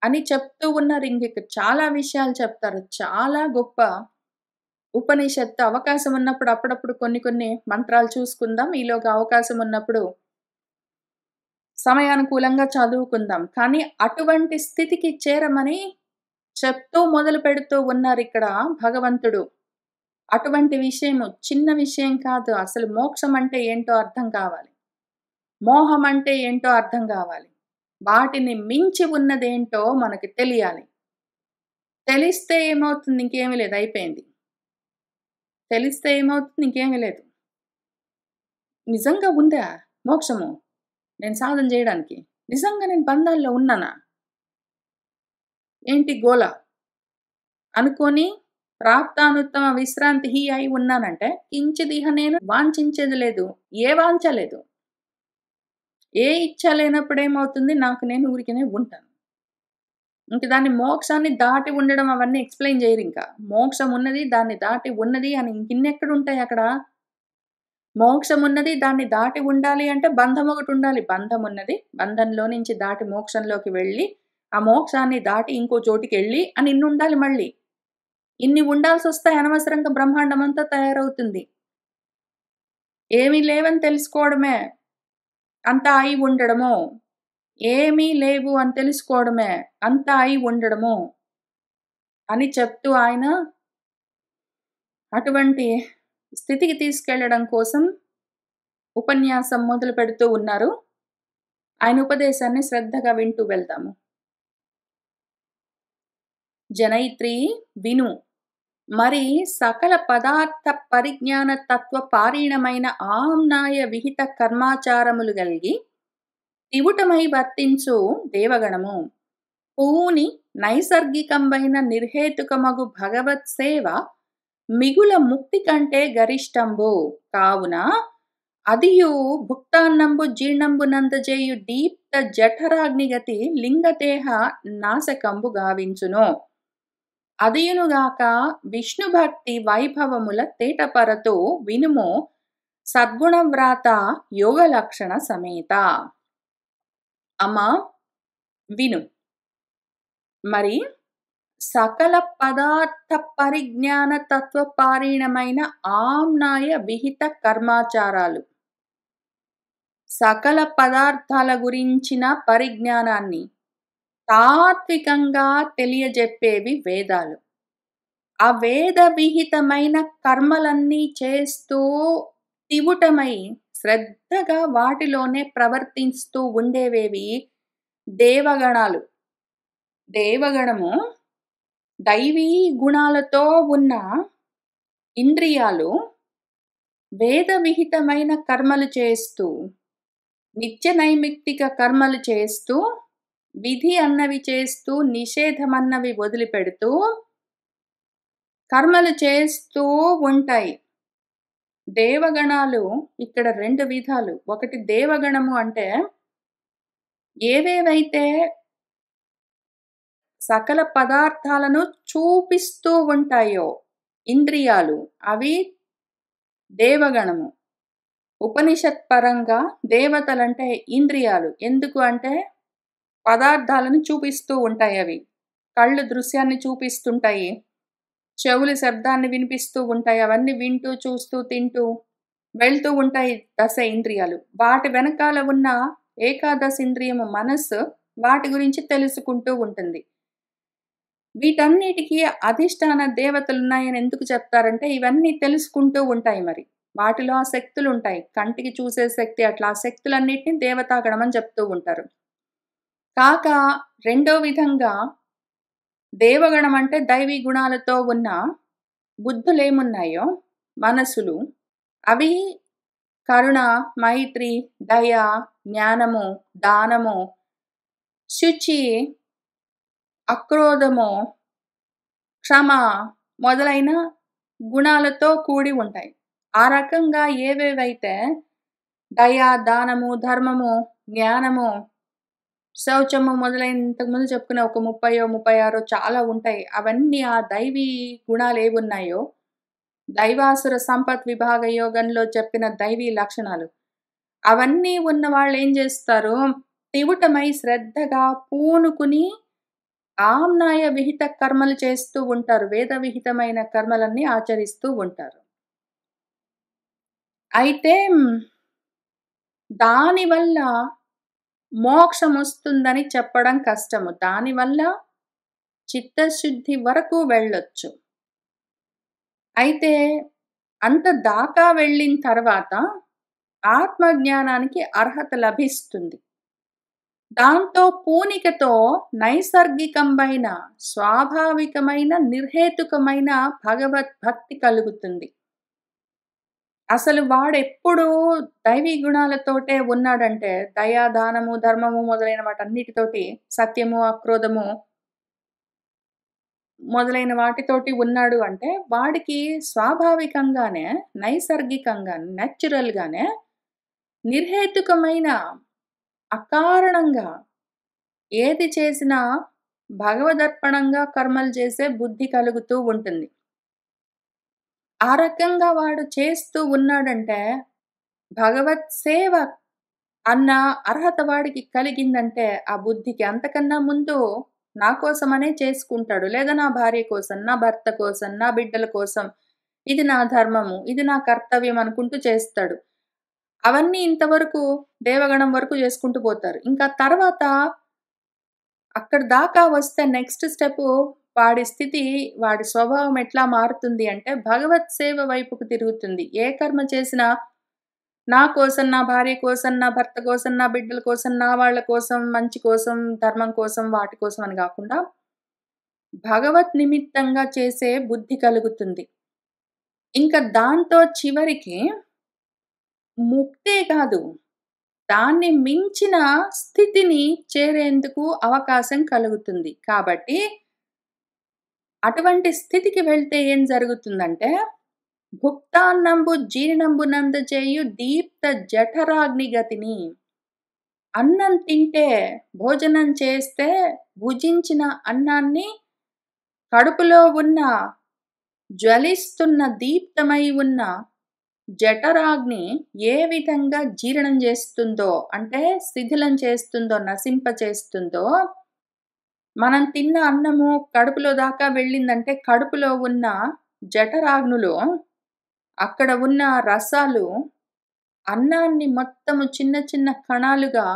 అని చెప్తూ ఉన్నారు. ఇంకిక్కడ చాలా విషయాలు చెప్తారు. చాలా గొప్ప ఉపనిషత్తు. అవకాశం ఉన్నప్పుడు అప్పుడప్పుడు కొన్ని మంత్రాలు చూసుకుందాం. ఈలోగా అవకాశం ఉన్నప్పుడు సమయానుకూలంగా చదువుకుందాం. కానీ అటువంటి స్థితికి చేరమని చెప్తూ మొదలుపెడుతూ ఉన్నారిక్కడ భగవంతుడు. అటువంటి విషయము చిన్న విషయం కాదు. అసలు మోక్షం అంటే ఏంటో అర్థం కావాలి. మోహం అంటే ఏంటో అర్థం కావాలి. వాటిని మించి ఉన్నదేంటో మనకి తెలియాలి. తెలిస్తే ఏమవుతుంది? ఇంకేమీ లేదు. అయిపోయింది. తెలిస్తే ఏమవుతుంది? ఇంకేమీ లేదు. నిజంగా ఉందా మోక్షము? నేను సాధన చేయడానికి. నిజంగా నేను బంధాల్లో ఉన్నానా? ఏంటి గోల? అనుకోని ప్రాప్తానుత్తమ విశ్రాంతిః అయి ఉన్నానంటే కించిదిహ నేను వాంఛించేది లేదు. ఏ వాంఛ లేదు. ఏ ఇచ్చ లేనప్పుడు ఏమవుతుంది? నాకు నేను ఊరికనే ఉంటాను. ఇంక దాన్ని మోక్షాన్ని దాటి ఉండడం అవన్నీ ఎక్స్‌ప్లెయిన్ చేయరింకా. మోక్షం ఉన్నది, దాన్ని దాటి ఉన్నది అని ఇంకిన్నెక్కడుంటాయి అక్కడ? మోక్షం ఉన్నది, దాన్ని దాటి ఉండాలి అంటే బంధం ఒకటుండాలి. బంధం ఉన్నది. బంధంలో నుంచి దాటి మోక్షంలోకి వెళ్ళి, ఆ మోక్షాన్ని దాటి ఇంకో చోటికెళ్ళి అని ఇన్నుండాలి మళ్ళీ. ఇన్ని ఉండాల్సొస్తాయి అనవసరంగా బ్రహ్మాండమంతా తయారవుతుంది. ఏమీ లేవని తెలుసుకోవడమే. అంతా అయి ఉండడము. ఏమీ లేవు అని తెలుసుకోవడమే. అంతా అయి ఉండడము అని చెప్తూ ఆయన అటువంటి స్థితికి తీసుకెళ్లడం కోసం ఉపన్యాసం మొదలుపెడుతూ ఉన్నారు. ఆయన ఉపదేశాన్ని శ్రద్ధగా వింటూ వెళ్దాము. జనయిత్రీ విను. మరి సకల పదార్థ పరిజ్ఞాన తత్వ పారీణమైన ఆమ్నాయ విహిత కర్మాచారములు గలిగి తివుటమై వర్తించు దేవగణము పూని నైసర్గికంబైన నిర్హేతుకమగు భగవత్ సేవ మిగుల ముక్తి కంటే గరిష్టంబు కావున అదియు భుక్తాన్నంబు జీర్ణంబు నందజేయు దీప్త జఠరాగ్నిగతి లింగదేహ నాశకంబు గావించును. అదియునుగాక విష్ణు భక్తి వైభవముల తేటపరతో వినుము సద్గుణవ్రాత యోగ లక్షణ సమేత. అమ్మా విను. మరి సకల పదార్థ పరిజ్ఞాన తత్వ పారీణమైన ఆమ్నాయ విహిత కర్మాచారాలు, సకల పదార్థాల గురించిన పరిజ్ఞానాన్ని తాత్వికంగా తెలియజెప్పేవి వేదాలు. ఆ వేద విహితమైన కర్మలన్నీ చేస్తూ తివుటమై శ్రద్ధగా వాటిలోనే ప్రవర్తిస్తూ ఉండేవేవి దేవగణాలు. దేవగణము దైవీ గుణాలతో ఉన్న ఇంద్రియాలు వేద విహితమైన కర్మలు చేస్తూ, నిత్య నైమిత్తిక కర్మలు చేస్తూ, విధి అన్నవి చేస్తూ, నిషేధమన్నవి వదిలిపెడుతూ కర్మలు చేస్తూ ఉంటాయి. దేవగణాలు ఇక్కడ 2 విధాలు. ఒకటి దేవగణము అంటే ఏవేవైతే సకల పదార్థాలను చూపిస్తూ ఉంటాయో ఇంద్రియాలు, అవి దేవగణము. ఉపనిషత్ పరంగా దేవతలంటే ఇంద్రియాలు. ఎందుకు అంటే పదార్థాలను చూపిస్తూ ఉంటాయి. అవి కళ్ళు దృశ్యాన్ని చూపిస్తుంటాయి, చెవులు శబ్దాన్ని వినిపిస్తూ ఉంటాయి. అవన్నీ వింటూ చూస్తూ తింటూ వెళ్తూ ఉంటాయి 10 ఇంద్రియాలు. వాటి వెనకాల ఉన్న ఏకాదశ ఇంద్రియము మనస్సు వాటి గురించి తెలుసుకుంటూ ఉంటుంది. వీటన్నిటికీ అధిష్టాన దేవతలు ఉన్నాయని ఎందుకు చెప్తారంటే ఇవన్నీ తెలుసుకుంటూ ఉంటాయి. మరి వాటిలో ఆ శక్తులు ఉంటాయి. కంటికి చూసే శక్తి, అట్లా ఆ శక్తులన్నిటిని దేవతాగణం అని చెప్తూ ఉంటారు. కాక రెండో విధంగా దేవగణం అంటే దైవీ గుణాలతో ఉన్న బుద్ధులేమున్నాయో మనసులు, అవి కరుణ, మైత్రి, దయ, జ్ఞానము, దానము, శుచి, అక్రోధము, క్షమ మొదలైన గుణాలతో కూడి ఉంటాయి. ఆ రకంగా ఏవేవైతే దయ, దానము, ధర్మము, జ్ఞానము, శౌచము మొదలైన ఇంతకుముందు చెప్పుకున్న ఒక 30-36 చాలా ఉంటాయి. అవన్నీ ఆ దైవీ గుణాలు ఏవున్నాయో దైవాసుర సంపత్ విభాగ యోగంలో చెప్పిన దైవీ లక్షణాలు, అవన్నీ ఉన్న వాళ్ళు ఏం చేస్తారు, తివుటమై శ్రద్ధగా పూనుకుని ఆమ్నాయ విహిత కర్మలు చేస్తూ ఉంటారు. వేద విహితమైన కర్మలన్నీ ఆచరిస్తూ ఉంటారు. అయితే దానివల్ల మోక్షం వస్తుందని చెప్పడం కష్టము. దానివల్ల చిత్తశుద్ధి వరకు వెళ్ళొచ్చు. అయితే అంత దాకా వెళ్ళిన తర్వాత ఆత్మజ్ఞానానికి అర్హత లభిస్తుంది. దాంతో పూనికతో నైసర్గికమైన, స్వాభావికమైన, నిర్హేతుకమైన భగవద్భక్తి కలుగుతుంది. అసలు వాడెప్పుడు దైవీ గుణాలతోటే ఉన్నాడంటే దయా, దానము, ధర్మము మొదలైన వాటన్నిటితోటి, సత్యము, అక్రోధము మొదలైన వాటితోటి ఉన్నాడు అంటే వాడికి స్వాభావికంగానే, నైసర్గికంగానే, న్యాచురల్గానే నిర్హేతుకమైన, అకారణంగా ఏది చేసినా భగవదర్పణంగా కర్మలు చేసే బుద్ధి కలుగుతూ ఉంటుంది. ఆ రకంగా వాడు చేస్తూ ఉన్నాడంటే భగవత్ సేవ అన్న అర్హత వాడికి కలిగిందంటే ఆ బుద్ధికి, అంతకన్నా ముందు నా కోసమనే చేసుకుంటాడు, లేదా నా భార్య కోసం, నా భర్త కోసం, నా బిడ్డల కోసం, ఇది నా ధర్మము, ఇది నా కర్తవ్యం అనుకుంటూ చేస్తాడు. అవన్నీ ఇంతవరకు దేవగణం వరకు చేసుకుంటూ పోతారు. ఇంకా తర్వాత అక్కడ దాకా వస్తే నెక్స్ట్ స్టెప్ వాడి స్థితి, వాడి స్వభావం ఎట్లా మారుతుంది అంటే భగవత్ సేవ వైపుకు తిరుగుతుంది. ఏ కర్మ చేసినా నా కోసం, నా భార్య కోసం, నా భర్త కోసం, నా బిడ్డల కోసం, నా వాళ్ళ కోసం, మంచి కోసం, ధర్మం కోసం, వాటి కోసం అని గాకుండా భగవత్ నిమిత్తంగా చేసే బుద్ధి కలుగుతుంది. ఇంక దాంతో చివరికి ముక్తే కాదు, దాన్ని మించిన స్థితిని చేరేందుకు అవకాశం కలుగుతుంది. కాబట్టి అటువంటి స్థితికి వెళ్తే ఏం జరుగుతుందంటే, భుక్తాన్నంబు జీర్ణంబునందు చేయు దీప్త జఠరాగ్ని గతిని. అన్నం తింటే, భోజనం చేస్తే భుజించిన అన్నాన్ని కడుపులో ఉన్న జ్వలిస్తున్న దీప్తమై ఉన్న జఠరాగ్ని ఏ విధంగా జీర్ణం చేస్తుందో, అంటే శిథిలం చేస్తుందో, నశింపచేస్తుందో, మనం తిన్న అన్నము కడుపులో దాకా వెళ్ళిందంటే కడుపులో ఉన్న జఠరాగ్నులో అక్కడ ఉన్న రసాలు అన్నాన్ని మొత్తము చిన్న చిన్న కణాలుగా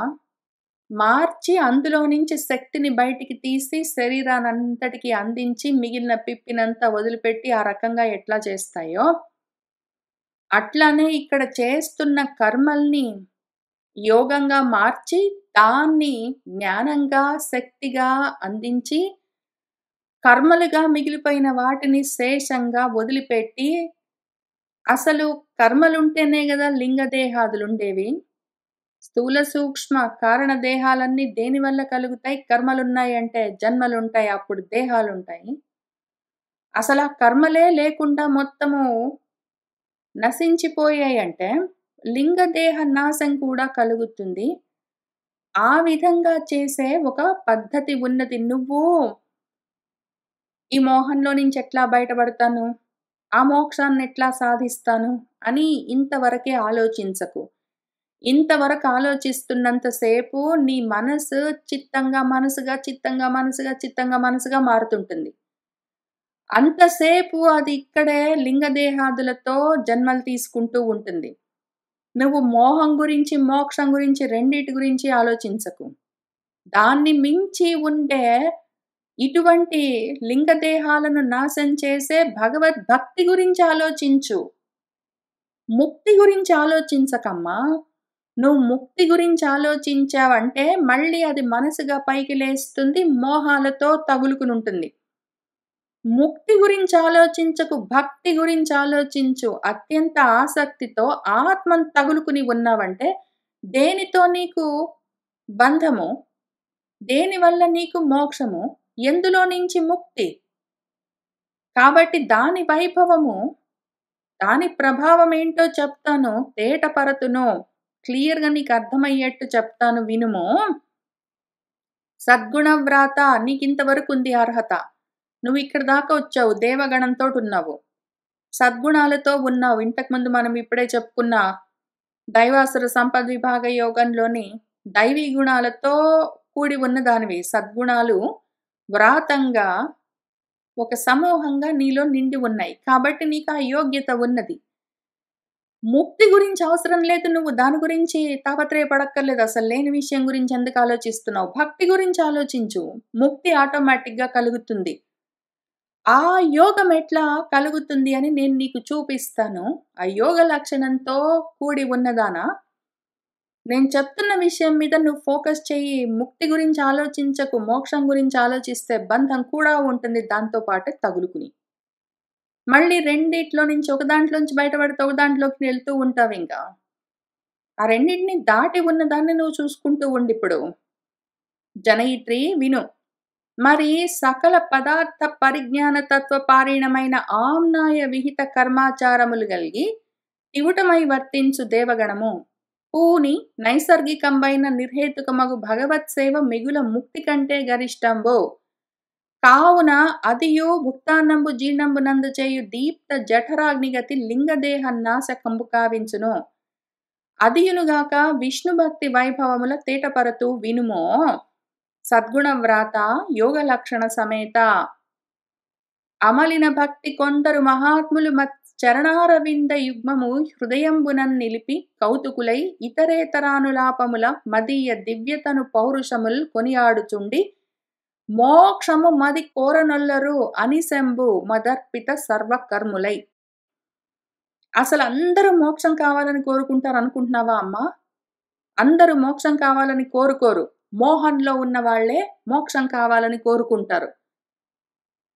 మార్చి అందులో నుంచి శక్తిని బయటికి తీసి శరీరానంతటికి అందించి మిగిలిన పిప్పినంతా వదిలిపెట్టి ఆ రకంగా ఎట్లా చేస్తాయో, అట్లానే ఇక్కడ చేస్తున్న కర్మల్ని యోగంగా మార్చి దాన్ని జ్ఞానంగా, శక్తిగా అందించి కర్మలుగా మిగిలిపోయిన వాటిని శేషంగా వదిలిపెట్టి, అసలు కర్మలుంటేనే గదా లింగదేహాదులుండేవి. స్థూల సూక్ష్మ కారణ దేహాలన్నీ దేనివల్ల కలుగుతాయి? కర్మలున్నాయంటే జన్మలుంటాయి, అప్పుడు దేహాలుంటాయి. అసలా కర్మలే లేకుండా మొత్తము నశించిపోయాయంటే లింగదేహ నాశం కూడా కలుగుతుంది. ఆ విధంగా చేసే ఒక పద్ధతి ఉన్నది. నువ్వు ఈ మోహంలో నుంచి ఎట్లా బయటపడతాను? ఆ మోక్షాన్ని ఎట్లా సాధిస్తాను? అని ఇంతవరకే ఆలోచించకు. ఇంతవరకు ఆలోచిస్తున్నంత సేపు నీ మనసు చిత్తంగా మనసుగా, చిత్తంగా మనసుగా, చిత్తంగా మనసుగా మారుతుంటుంది. అంతసేపు అది ఇక్కడే లింగదేహాదులతో జన్మలు తీసుకుంటూ ఉంటుంది. నువ్వు మోహం గురించి, మోక్షం గురించి రెండిటి గురించి ఆలోచించకు. దాన్ని మించి ఉండే ఇటువంటి లింగదేహాలను నాశనం చేసే భగవద్భక్తి గురించి ఆలోచించు. ముక్తి గురించి ఆలోచించకమ్మా. నువ్వు ముక్తి గురించి ఆలోచించావంటే మళ్ళీ అది మనసుగా పైకి లేస్తుంది, మోహాలతో తగులుకునుంటుంది. ముక్తి గురించి ఆలోచించకు, భక్తి గురించి ఆలోచించు. అత్యంత ఆసక్తితో ఆత్మను తగులుకుని ఉన్నావంటే దేనితో నీకు బంధము? దేనివల్ల నీకు మోక్షము? ఎందులో నుంచి ముక్తి? కాబట్టి దాని వైభవము, దాని ప్రభావం ఏంటో చెప్తాను, తేటపరతును. క్లియర్‌గా నీకు అర్థమయ్యేట్టు చెప్తాను వినుము. సద్గుణవ్రాత, నీకింతవరకు ఉంది అర్హత. నువ్వు ఇక్కడ దాకా వచ్చావు, దేవగణంతోటున్నావు. సద్గుణాలతో ఉన్నావు. ఇంతకుముందు మనం ఇప్పుడే చెప్పుకున్న దైవాసుర సంపద్ విభాగ యోగంలోని దైవీ గుణాలతో కూడి ఉన్న దానివి. సద్గుణాలు వ్రాతంగా ఒక సమూహంగా నీలో నిండి ఉన్నాయి. కాబట్టి నీకు ఆ యోగ్యత ఉన్నది. ముక్తి గురించి అవసరం లేదు, నువ్వు దాని గురించి తాపత్రయపడక్కర్లేదు. అసలు లేని విషయం గురించి ఎందుకు ఆలోచిస్తున్నావు? భక్తి గురించి ఆలోచించు. ముక్తి ఆటోమేటిక్‌గా కలుగుతుంది. ఆ యోగం ఎట్లా కలుగుతుంది అని నేను నీకు చూపిస్తాను. ఆ యోగ లక్షణంతో కూడి ఉన్నదానా, నేను చెప్తున్న విషయం మీద నువ్వు ఫోకస్ చెయ్యి. ముక్తి గురించి ఆలోచించకు. మోక్షం గురించి ఆలోచిస్తే బంధం కూడా ఉంటుంది దాంతో పాటే తగులుకుని. మళ్ళీ రెండిట్లో నుంచి ఒక దాంట్లోంచి బయటపడితే ఒక దాంట్లోకి వెళ్తూ ఉంటావింకా. ఆ రెండిటిని దాటి ఉన్నదాన్ని నువ్వు చూసుకుంటూ ఉండిప్పుడు. జనయిత్రి విను. మరి సకల పదార్థ పరిజ్ఞాన తత్వ పారీణమైన ఆమ్నాయ విహిత కర్మాచారములు గలిగి తివుటమై వర్తించు దేవగణము పూని నైసర్గికంబైన నిర్హేతుకమగు భగవత్ సేవ మిగుల ముక్తి కంటే గరిష్టంబో. కావున అదియు భుక్తాన్నంబు జీర్ణంబునందు చేయు దీప్త జఠరాగ్నిగతి లింగదేహ నాశకంబు కావించును. అదియునుగాక విష్ణు భక్తి వైభవముల తేటపరతు వినుమో. సద్గుణ వ్రాత యోగ లక్షణ సమేత. అమలిన భక్తి కొందరు మహాత్ములు చరణారవింద యుగ్మము హృదయంబునన్ నిలిపి కౌతుకులై ఇతరేతరానులాపముల మదీయ దివ్యతను పౌరుషముల్ కొనియాడుచుండి మోక్షము మది కోరనొల్లరు అనిసెంబు మదర్పిత సర్వకర్ములై. అసలు అందరూ మోక్షం కావాలని కోరుకుంటారు అనుకుంటున్నావా అమ్మా? అందరూ మోక్షం కావాలని కోరుకోరు. మోహంలో ఉన్న వాళ్ళే మోక్షం కావాలని కోరుకుంటారు.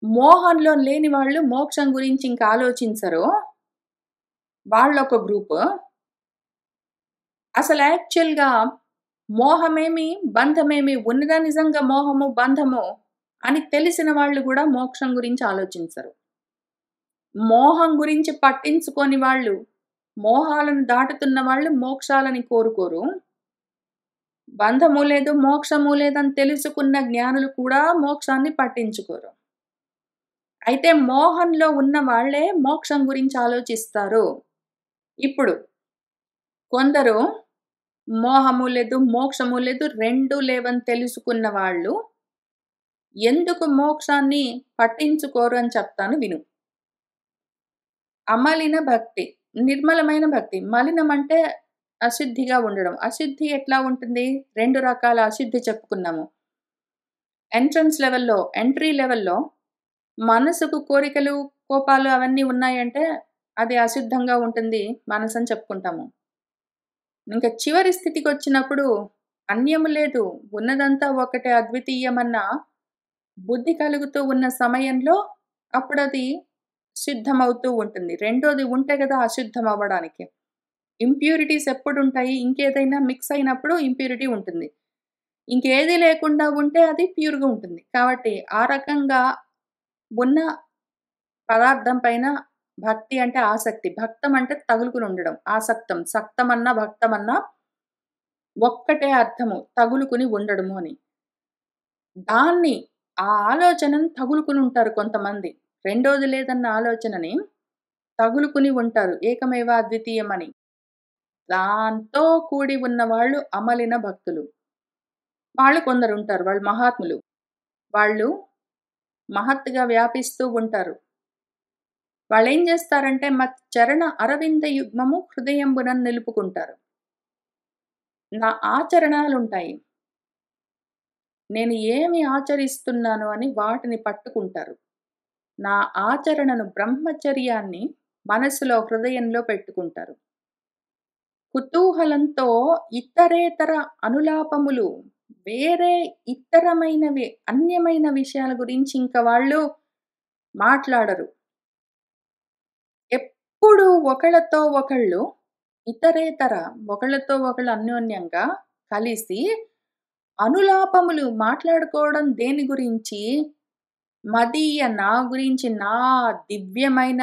మోహంలో లేని వాళ్ళు మోక్షం గురించి ఇంకా ఆలోచించరు. వాళ్ళొక గ్రూపు. అసలు యాక్చువల్‌గా మోహమేమి, బంధమేమి ఉన్నదా నిజంగా మోహము, బంధము అని తెలిసిన వాళ్ళు గూడా మోక్షం గురించి ఆలోచించరు. మోహం గురించి పట్టించుకోని వాళ్ళు, మోహాలను దాటుతున్న వాళ్ళు మోక్షాలని కోరుకోరు. బంధము లేదు, మోక్షము లేదని తెలుసుకున్న జ్ఞానులు కూడా మోక్షాన్ని పట్టించుకోరు. అయితే మోహంలో ఉన్న వాళ్ళే మోక్షం గురించి ఆలోచిస్తారు. ఇప్పుడు కొందరు మోహము లేదు, మోక్షము లేదు, 2 లేవని తెలుసుకున్న వాళ్ళు ఎందుకు మోక్షాన్ని పట్టించుకోరు అని చెప్తాను విను. అమలిన భక్తి, నిర్మలమైన భక్తి. మలినం అంటే అశుద్ధిగా ఉండడం. అశుద్ధి ఎట్లా ఉంటుంది? 2 రకాల అశుద్ధి చెప్పుకున్నాము. ఎంట్రీ లెవెల్‌లో మనసుకు కోరికలు, కోపాలు అవన్నీ ఉన్నాయంటే అది అశుద్ధంగా ఉంటుంది మనసని చెప్పుకుంటాము. ఇంక చివరి స్థితికొచ్చినప్పుడు అన్యము లేదు, ఉన్నదంతా ఒకటే అద్వితీయమన్న బుద్ధి కలుగుతూ ఉన్న సమయంలో అప్పుడది శుద్ధమవుతూ ఉంటుంది. రెండోది ఉంటే గదా అశుద్ధం అవ్వడానికి. ఇంప్యూరిటీస్ ఎప్పుడుంటాయి? ఇంకేదైనా మిక్స్ అయినప్పుడు ఇంప్యూరిటీ ఉంటుంది. ఇంకేది లేకుండా ఉంటే అది ప్యూర్‌గా ఉంటుంది. కాబట్టి ఆ రకంగా ఉన్న పదార్థం పైన భక్తి అంటే ఆసక్తి. భక్తం అంటే తగులుకుని ఉండడం. ఆసక్తం. సక్తమన్నా, భక్తమన్నా ఒక్కటే అర్థము. తగులుకుని ఉండడము అని. దాన్ని ఆ ఆలోచనను తగులుకుని ఉంటారు కొంతమంది. రెండోది లేదన్న ఆలోచనని తగులుకుని ఉంటారు. ఏకమేవ అద్వితీయమని. దాంతో కూడి ఉన్నవాళ్ళు అమలిన భక్తులు. వాళ్ళు కొందరుంటారు. వాళ్ళు మహాత్ములు. వాళ్ళు మహత్తుగా వ్యాపిస్తూ ఉంటారు. వాళ్ళేం జేస్తారంటే మచ్చరణ అరవింద యుగ్మము హృదయంబున నిలుపుకుంటారు. నా ఆచరణలుంటాయి. నేను ఏమి ఆచరిస్తున్నాను అని వాటిని పట్టుకుంటారు. నా ఆచరణను బ్రహ్మచర్యాన్ని మనసులో, హృదయంలో పెట్టుకుంటారు. కుతూహలంతో ఇతరేతర అనులాపములు వేరే ఇతరమైనవి, అన్యమైన విషయాల గురించి ఇంక వాళ్ళు మాట్లాడరు. ఎప్పుడు ఒకళ్ళతో ఒకళ్ళు ఇతరేతర ఒకళ్ళతో ఒకళ్ళు అన్యోన్యంగా కలిసి అనులాపములు మాట్లాడుకోవడం దేని గురించి? మదీయ నా గురించి, నా దివ్యమైన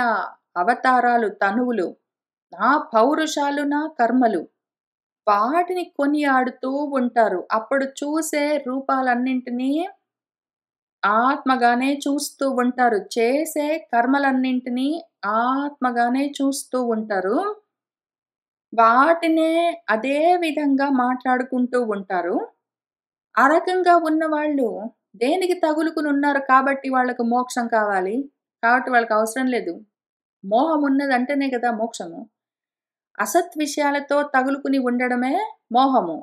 అవతారాలు, తనువులు, నా పౌరుషాలు, నా కర్మలు వాటిని కొనియాడుతూ ఉంటారు. అప్పుడు చూసే రూపాలన్నింటినీ ఆత్మగానే చూస్తూ ఉంటారు. చేసే కర్మలన్నింటినీ ఆత్మగానే చూస్తూ ఉంటారు. వాటినే అదే విధంగా మాట్లాడుకుంటూ ఉంటారు. ఆ రకంగా ఉన్నవాళ్ళు దేనికి తగులుకునున్నారు కాబట్టి వాళ్ళకు మోక్షం కావాలి. కాబట్టి వాళ్ళకవసరం లేదు. మోహం ఉన్నదంటేనే గదా మోక్షము. అసత్ విషయాలతో తగులుకుని ఉండడమే మోహము.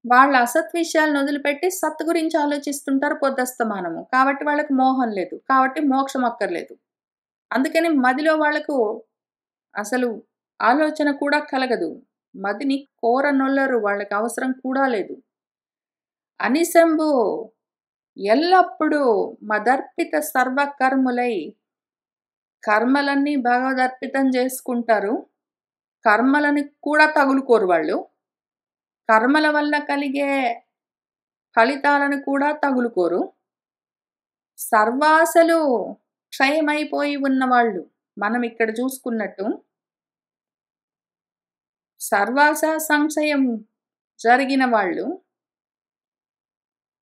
వాళ్ళ అసత్ విషయాలను వదిలిపెట్టి సత్ గురించి ఆలోచిస్తుంటారు పొద్దస్తమానము. కాబట్టి వాళ్ళకి మోహం లేదు. కాబట్టి మోక్షం అక్కర్లేదు. అందుకని మదిలో వాళ్ళకు అసలు ఆలోచన కూడా కలగదు. మదిని కోరనొల్లరు. వాళ్ళకి అవసరం కూడా లేదు. అనిశంబు ఎల్లప్పుడూ మదర్పిత సర్వకర్ములై కర్మలన్నీ భగవదర్పితం చేసుకుంటారు. కర్మలని కూడా తగులుకోరు వాళ్ళు. కర్మల వల్ల కలిగే ఫలితాలను కూడా తగులుకోరు. సర్వాసలు క్షయమైపోయి ఉన్నవాళ్ళు. మనం ఇక్కడ చూసుకున్నట్టు సర్వాస సంక్షయం జరిగిన వాళ్ళు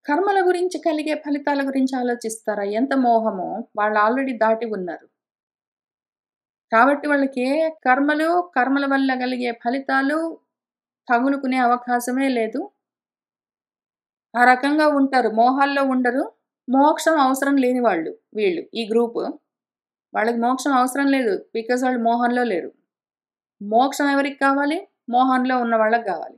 కర్మల గురించి కలిగే ఫలితాల గురించి ఆలోచిస్తారా? ఎంత మోహమో వాళ్ళు ఆల్రెడీ దాటి ఉన్నారు. కాబట్టి వాళ్ళకి ఏ కర్మలు, కర్మల వల్ల కలిగే ఫలితాలు తగులుకునే అవకాశమే లేదు. ఆ రకంగా ఉంటారు. మోహాల్లో ఉండరు. మోక్షం అవసరం లేని వాళ్ళు వీళ్ళు. ఈ గ్రూపు. వాళ్ళకి మోక్షం అవసరం లేదు. బికాజ్ వాళ్ళు మోహంలో లేరు. మోక్షం ఎవరికి కావాలి? మోహంలో ఉన్న వాళ్ళకి గావాలి.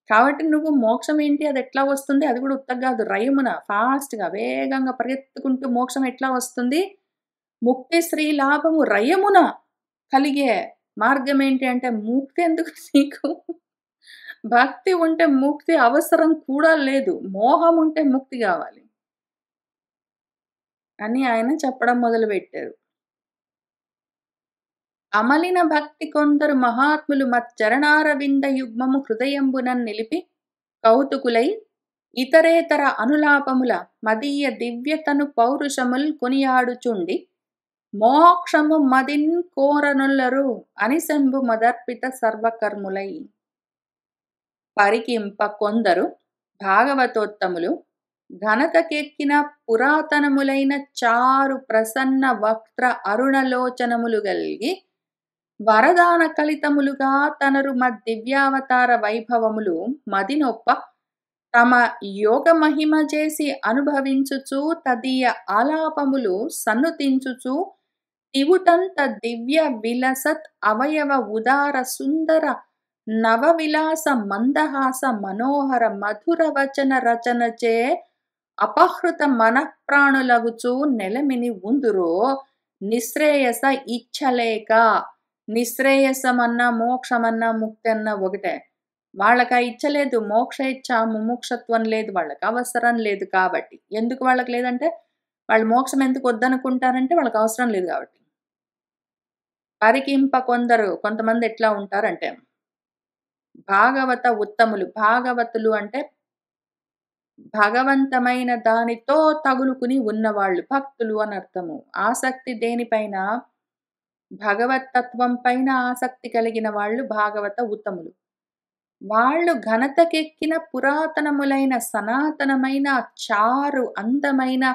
కాబట్టి నువ్వు మోక్షం ఏంటి? అదెట్లా వస్తుంది? అది గూడా ఉత్తగ గాదు. రయమున ఫాస్ట్‌గా వేగంగా పరిగెత్తుకుంటూ మోక్షం ఎట్లా వస్తుంది? ముక్తి శ్రీ లాభము రయమున కలిగే మార్గం ఏంటి అంటే ముక్తి ఎందుకు నీకు? భక్తి ఉంటే ముక్తి అవసరం కూడా లేదు. మోహం ఉంటే ముక్తి గావాలి అని ఆయన చెప్పడం మొదలుపెట్టారు. అమలిన భక్తి కొందరు మహాత్ములు మచ్చరణారవింద యుగ్మము హృదయంబునన్ నిలిపి కౌతుకులై ఇతరేతర అనులాపముల మదీయ దివ్యతను పౌరుషముల్ కొనియాడుచుండి మోక్షము మదిన్ కోరనుల్లరు అనిశంభు మదర్పిత సర్వకర్ములై పరికింప కొందరు భాగవతోత్తములు ఘనతకెక్కిన పురాతనములైన చారు ప్రసన్న వక్త్ర అరుణలోచనములు గల్గి వరదాన కలితములుగా తనరు దివ్యావతార వైభవములు మదినొప్ప తమ యోగ మహిమ చేసి అనుభవించుచు తదీయ ఆలాపములు సన్నుతించుచు తివుటంత దివ్య విలసత్ అవయవ ఉదార సుందర నవవిలాస మందహాస మనోహర మధుర వచన రచనచే అపహృత మనఃప్రాణులగుచు నెలమిని ఉందురో నిశ్రేయస ఇచ్చలేక. నిశ్రేయసమన్నా మోక్షమన్నా ముక్తి అన్నా ఒకటే. వాళ్ళకి ఆ ఇచ్చ లేదు, మోక్ష ఇచ్చ ముముక్షత్వం లేదు, వాళ్ళకి అవసరం లేదు. కాబట్టి ఎందుకు వాళ్ళకి లేదంటే వాళ్ళు మోక్షం ఎందుకు వద్దనుకుంటారంటే వాళ్ళకి అవసరం లేదు కాబట్టి. పరికింప కొందరు కొంతమంది ఎట్లా ఉంటారంటే భాగవత ఉత్తములు. భాగవతులు అంటే భగవంతమైన దానితో తగులుకుని ఉన్నవాళ్ళు భక్తులు అని అర్థము. ఆసక్తి దేనిపైన? భగవత్తత్వం పైన ఆసక్తి కలిగిన వాళ్ళు భాగవత ఉత్తములు. వాళ్ళు ఘనతకెక్కిన పురాతనములైన సనాతనమైన చారు అందమైన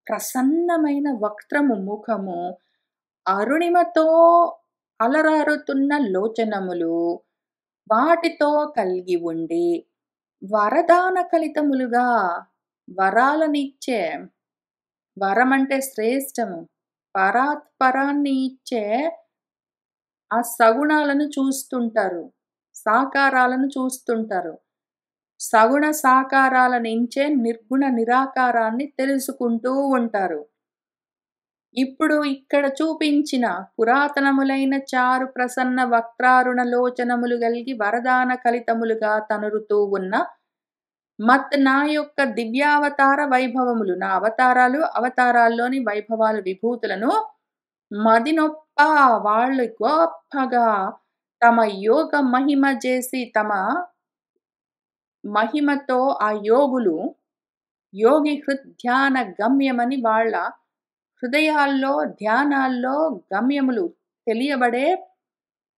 ప్రసన్నమైన వక్త్రము ముఖము, అరుణిమతో అలరారుతున్న లోచనములు, వాటితో కలిగి ఉండి వరదాన కలితములుగా వరాలనిచ్చే, వరమంటే శ్రేష్టము, పరాత్పరాన్ని ఇచ్చే ఆ సగుణాలను చూస్తుంటారు, సాకారాలను చూస్తుంటారు. సగుణ సాకారాల నుంచే నిర్గుణ నిరాకారాన్ని తెలుసుకుంటూ ఉంటారు. ఇప్పుడు ఇక్కడ చూపించిన పురాతనములైన చారు ప్రసన్న వక్త్రారుణ లోచనములు గలిగి వరదాన కలితములుగా తనురుతూ ఉన్న నా యొక్క దివ్యావతార వైభవములు, నా అవతారాలు, అవతారాల్లోని వైభవాలు, విభూతులను మదినొప్ప వాళ్ళు గొప్పగా తమ యోగ మహిమ చేసి తమ మహిమతో ఆ యోగులు యోగి హృద్ధ్యాన గమ్యమని వాళ్ళ హృదయాల్లో ధ్యానాల్లో గమ్యములు తెలియబడే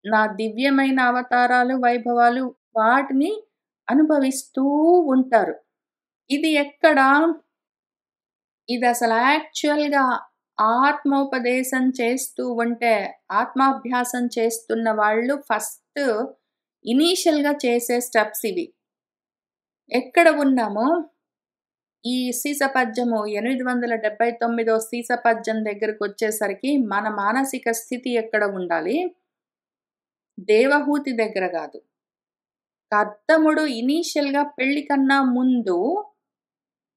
నా దివ్యమైన అవతారాలు, వైభవాలు వాటిని అనుభవిస్తూ ఉంటారు. ఇది ఎక్కడ? ఇది అసలు యాక్చువల్‌గా ఆత్మోపదేశం చేస్తూ ఉంటే, ఆత్మాభ్యాసం చేస్తున్న వాళ్ళు ఫస్ట్ ఇనీషియల్‌గా చేసే స్టెప్స్ ఇవి. ఎక్కడ ఉన్నామో ఈ సీసపద్యము 879 సీసపద్యం దగ్గరకొచ్చేసరికి మన మానసిక స్థితి ఎక్కడ ఉండాలి? దేవహూతి దగ్గర గాదు. కర్దముడు ఇనీషియల్‌గా పెళ్లి కన్నా ముందు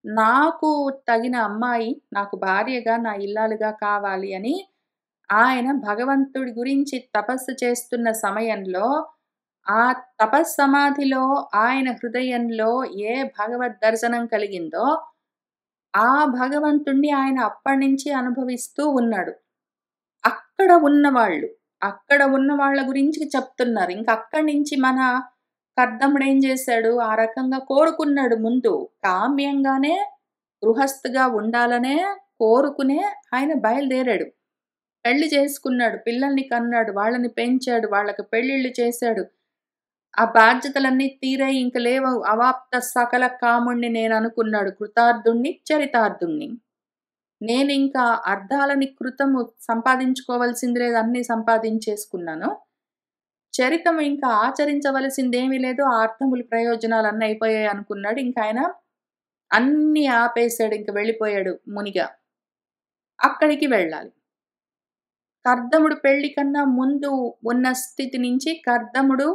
నాకు తగిన అమ్మాయి, నాకు భార్యగా, నా ఇల్లాలుగా కావాలి అని ఆయన భగవంతుడి గురించి తపస్సు చేస్తున్న సమయంలో, ఆ తపస్సమాధిలో ఆయన హృదయంలో ఏ భగవద్ దర్శనం కలిగిందో, ఆ భగవంతుణ్ణి ఆయన అప్పటినుంచి అనుభవిస్తూ ఉన్నాడు. అక్కడ ఉన్న వాళ్ళ గురించి చెప్తున్నారు. ఇంక అక్కడి నుంచి మన కర్దముడేం చేశాడు? ఆ రకంగా కోరుకున్నాడు ముందు. కామ్యంగానే గృహస్థుగా ఉండాలనే కోరుకునే ఆయన బయలుదేరాడు. పెళ్లి చేసుకున్నాడు, పిల్లల్ని కన్నాడు, వాళ్ళని పెంచాడు, వాళ్ళకి పెళ్ళిళ్ళు చేశాడు. ఆ బాధ్యతలన్నీ తీరాయి, ఇంక లేవు. అవాప్త సకల కాముణ్ణి నేననుకున్నాడు. కృతార్థుణ్ణి, చరితార్థుణ్ణి. నేనింకా అర్థాలని కృతము సంపాదించుకోవాల్సింది లేదు, అన్నీ సంపాదించేసుకున్నాను. చరితం ఇంకా ఆచరించవలసిందేమీ లేదు, ఆ అర్థములు ప్రయోజనాలన్నీ అయిపోయాయి అనుకున్నాడు. ఇంకాయన అన్నీ ఆపేశాడు, ఇంక వెళ్ళిపోయాడు మునిగా. అక్కడికి వెళ్ళాలి. కర్దముడు పెళ్లి కన్నా ముందు ఉన్న స్థితి నుంచి కర్దముడు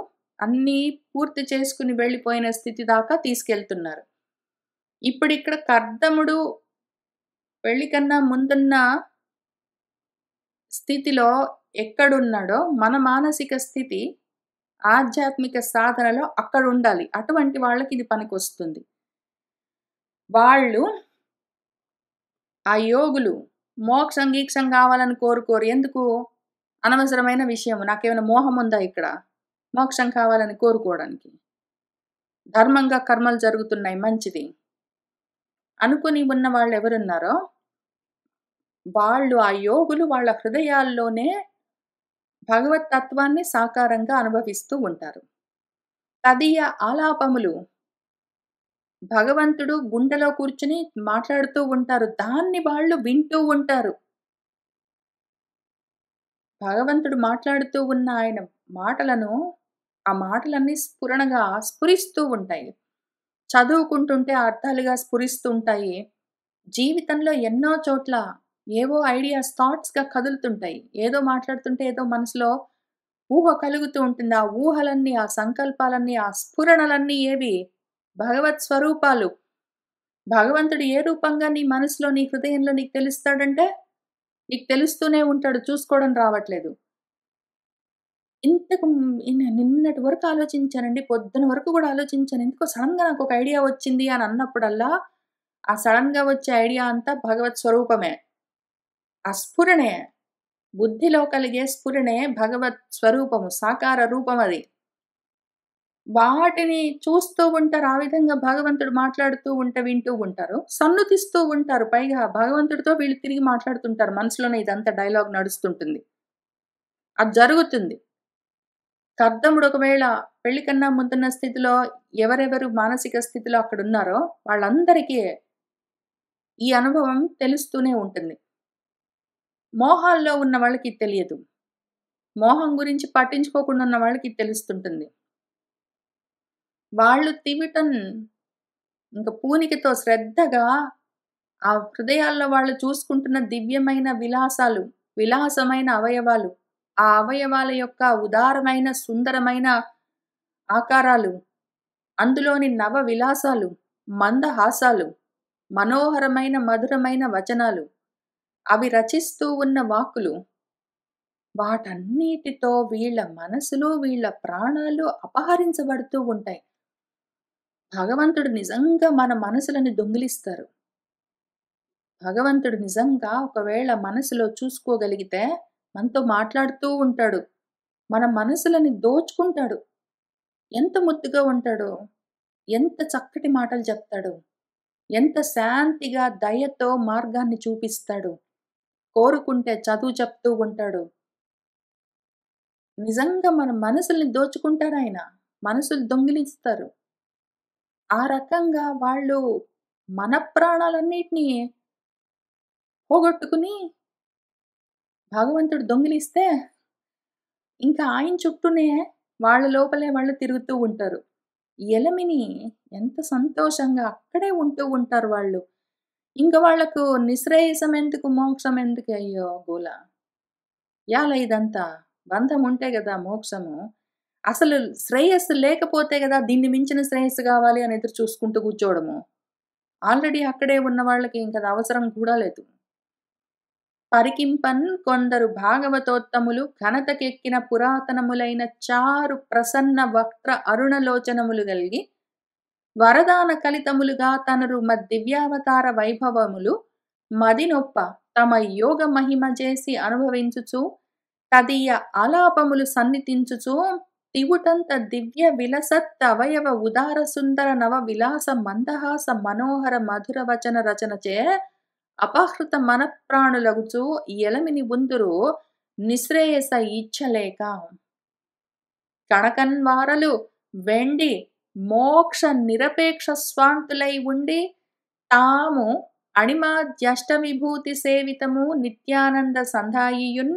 అన్నీ పూర్తి చేసుకుని వెళ్ళిపోయిన స్థితి దాకా తీసుకెళ్తున్నారు. ఇప్పుడిక్కడ కర్దముడు పెళ్లి కన్నా ముందున్న స్థితిలో ఎక్కడున్నాడో, మన మానసిక స్థితి ఆధ్యాత్మిక సాధనలో అక్కడుండాలి. అటువంటి వాళ్ళకిది పనికొస్తుంది. వాళ్ళు ఆ యోగులు మోక్షం, గీక్షం కావాలని కోరుకోరు. ఎందుకు? అనవసరమైన విషయము. నాకేమైనా మోహముందా ఇక్కడ? మోక్షం కావాలని కోరుకోవడానికి. ధర్మంగా కర్మలు జరుగుతున్నాయి మంచిది. అనుకుని ఉన్న వాళ్ళెవరున్నారో, వాళ్ళు ఆ యోగులు వాళ్ళ హృదయాల్లోనే భగవత్ తత్వాన్ని సాకారంగా అనుభవిస్తూ ఉంటారు. తదీయ ఆలాపములు భగవంతుడు గుండెలో కూర్చుని మాట్లాడుతూ ఉంటారు. దాన్ని వాళ్ళు వింటూ ఉంటారు. భగవంతుడు మాట్లాడుతూ ఉన్న ఆయన మాటలను, ఆ మాటలన్నీ స్ఫురణగా స్ఫురిస్తూ ఉంటాయి. చదువుకుంటుంటే అర్థాలుగా స్ఫురిస్తుంటాయి. జీవితంలో ఎన్నో చోట్ల ఏవో ఐడియాస్, థాట్స్‌గా కదులుతుంటాయి. ఏదో మాట్లాడుతుంటే ఏదో మనసులో ఊహ కలుగుతూ ఉంటుంది. ఆ ఊహలన్నీ, ఆ సంకల్పాలన్నీ, ఆ స్ఫురణలన్నీ ఏవి? భగవత్ స్వరూపాలు. భగవంతుడు ఏ రూపంగా నీ మనసులో, నీ హృదయంలో నీకు తెలుస్తాడంటే, నీకు తెలుస్తూనే ఉంటాడు. చూసుకోవడం రావట్లేదు. ఇంతకు నిన్నటి వరకు ఆలోచించానండి. పొద్దున వరకు గూడా ఆలోచించాను. ఎందుకో సడెన్‌గా నాకొక ఐడియా వచ్చింది అని అన్నప్పుడల్లా, ఆ సడెన్‌గా వచ్చే ఐడియా అంతా భగవత్ స్వరూపమే. ఆ స్ఫురణే. బుద్ధిలో కలిగే స్ఫురణే భగవత్ స్వరూపము. సాకార రూపమది. వాటిని చూస్తూ ఉంటారు. ఆ విధంగా భగవంతుడు మాట్లాడుతూ ఉంటే వింటూ ఉంటారు. సన్నుతిస్తూ ఉంటారు. పైగా భగవంతుడితో వీళ్ళు తిరిగి మాట్లాడుతుంటారు. మనసులోనే ఇదంతా డైలాగ్ నడుస్తుంటుంది. అది జరుగుతుంది. కర్దముడు ఒకవేళ పెళ్లి కన్నా ముందున్న స్థితిలో ఎవరెవరు మానసిక స్థితిలో అక్కడున్నారో వాళ్ళందరికీ ఈ అనుభవం తెలుస్తూనే ఉంటుంది. మోహాల్లో ఉన్న వాళ్ళకి ఇది తెలియదు. మోహం గురించి పట్టించుకోకుండా ఉన్న వాళ్ళకి ఇది తెలుస్తుంటుంది. వాళ్ళు ఇంక పూనికతో శ్రద్ధగా ఆ హృదయాల్లో వాళ్ళు చూసుకుంటున్న దివ్యమైన విలాసాలు, విలాసమైన అవయవాలు, ఆ అవయవాల యొక్క ఉదారమైన, సుందరమైన ఆకారాలు, అందులోని నవ విలాసాలు, మందహాసాలు, మనోహరమైన, మధురమైన వచనాలు, అవి రచిస్తూ ఉన్న వాక్కులు, వాటన్నిటితో వీళ్ళ మనసులు, వీళ్ళ ప్రాణాలు అపహరించబడుతూ ఉంటాయి. భగవంతుడు నిజంగా మన మనసులని దొంగిలిస్తారు. భగవంతుడు నిజంగా ఒకవేళ మనసులో చూసుకోగలిగితే మనతో మాట్లాడుతూ ఉంటాడు. మన మనసులని దోచుకుంటాడు. ఎంత ముద్దుగా ఉంటాడో, ఎంత చక్కటి మాటలు చెప్తాడో, ఎంత శాంతిగా దయతో మార్గాన్ని చూపిస్తాడు. కోరుకుంటే చదువు చెప్తూ ఉంటాడు. నిజంగా మన మనసుల్ని దోచుకుంటారాయన. మనసులు దొంగిలిస్తారు. ఆ రకంగా వాళ్ళు మన ప్రాణాలన్నిటిని పోగొట్టుకుని భగవంతుడు దొంగిలిస్తే ఇంకా ఆయన చుట్టూనే వాళ్ళ లోపలే వాళ్ళు తిరుగుతూ ఉంటారు. ఎలమిని ఎంత సంతోషంగా అక్కడే ఉంటూ ఉంటారు వాళ్ళు. ఇంక వాళ్ళకు నిశ్రేయసం ఎందుకు? మోక్షం ఎందుకు? అయ్యో గోల. యాల ఇదంతా. బంధం ఉంటే గదా మోక్షము. అసలు శ్రేయస్సు లేకపోతే గదా దీన్ని మించిన శ్రేయస్సు గావాలి అని ఎదురు చూసుకుంటూ కూర్చోవడము. ఆల్రెడీ అక్కడే ఉన్న వాళ్ళకి ఇంకది అవసరం కూడా లేదు. పరికింపన్ కొందరు భాగవతోత్తములు ఘనతకెక్కిన పురాతనములైన చారు ప్రసన్న వక్త్ర అరుణలోచనములు గలిగి వరదాన కలితములుగా తనరు దివ్యావతార వైభవములు మదినొప్ప తమ యోగ మహిమ చేసి అనుభవించుచు తదీయ ఆలాపములు సన్నిధించుచు తివుటంత దివ్య విలసత్ అవయవ ఉదార సుందర నవ విలాస మందహాస మనోహర మధుర వచన రచనచే అపహృత మనప్రాణులగుచు ఎలమిని ఉందురు నిశ్రేయస ఇచ్చలేక కణకన్వారలు వెండి మోక్ష నిరపేక్ష స్వాంతులై ఉండి తాము అణిమాద్యష్ట విభూతి సేవితము నిత్యానంద సంధాయియున్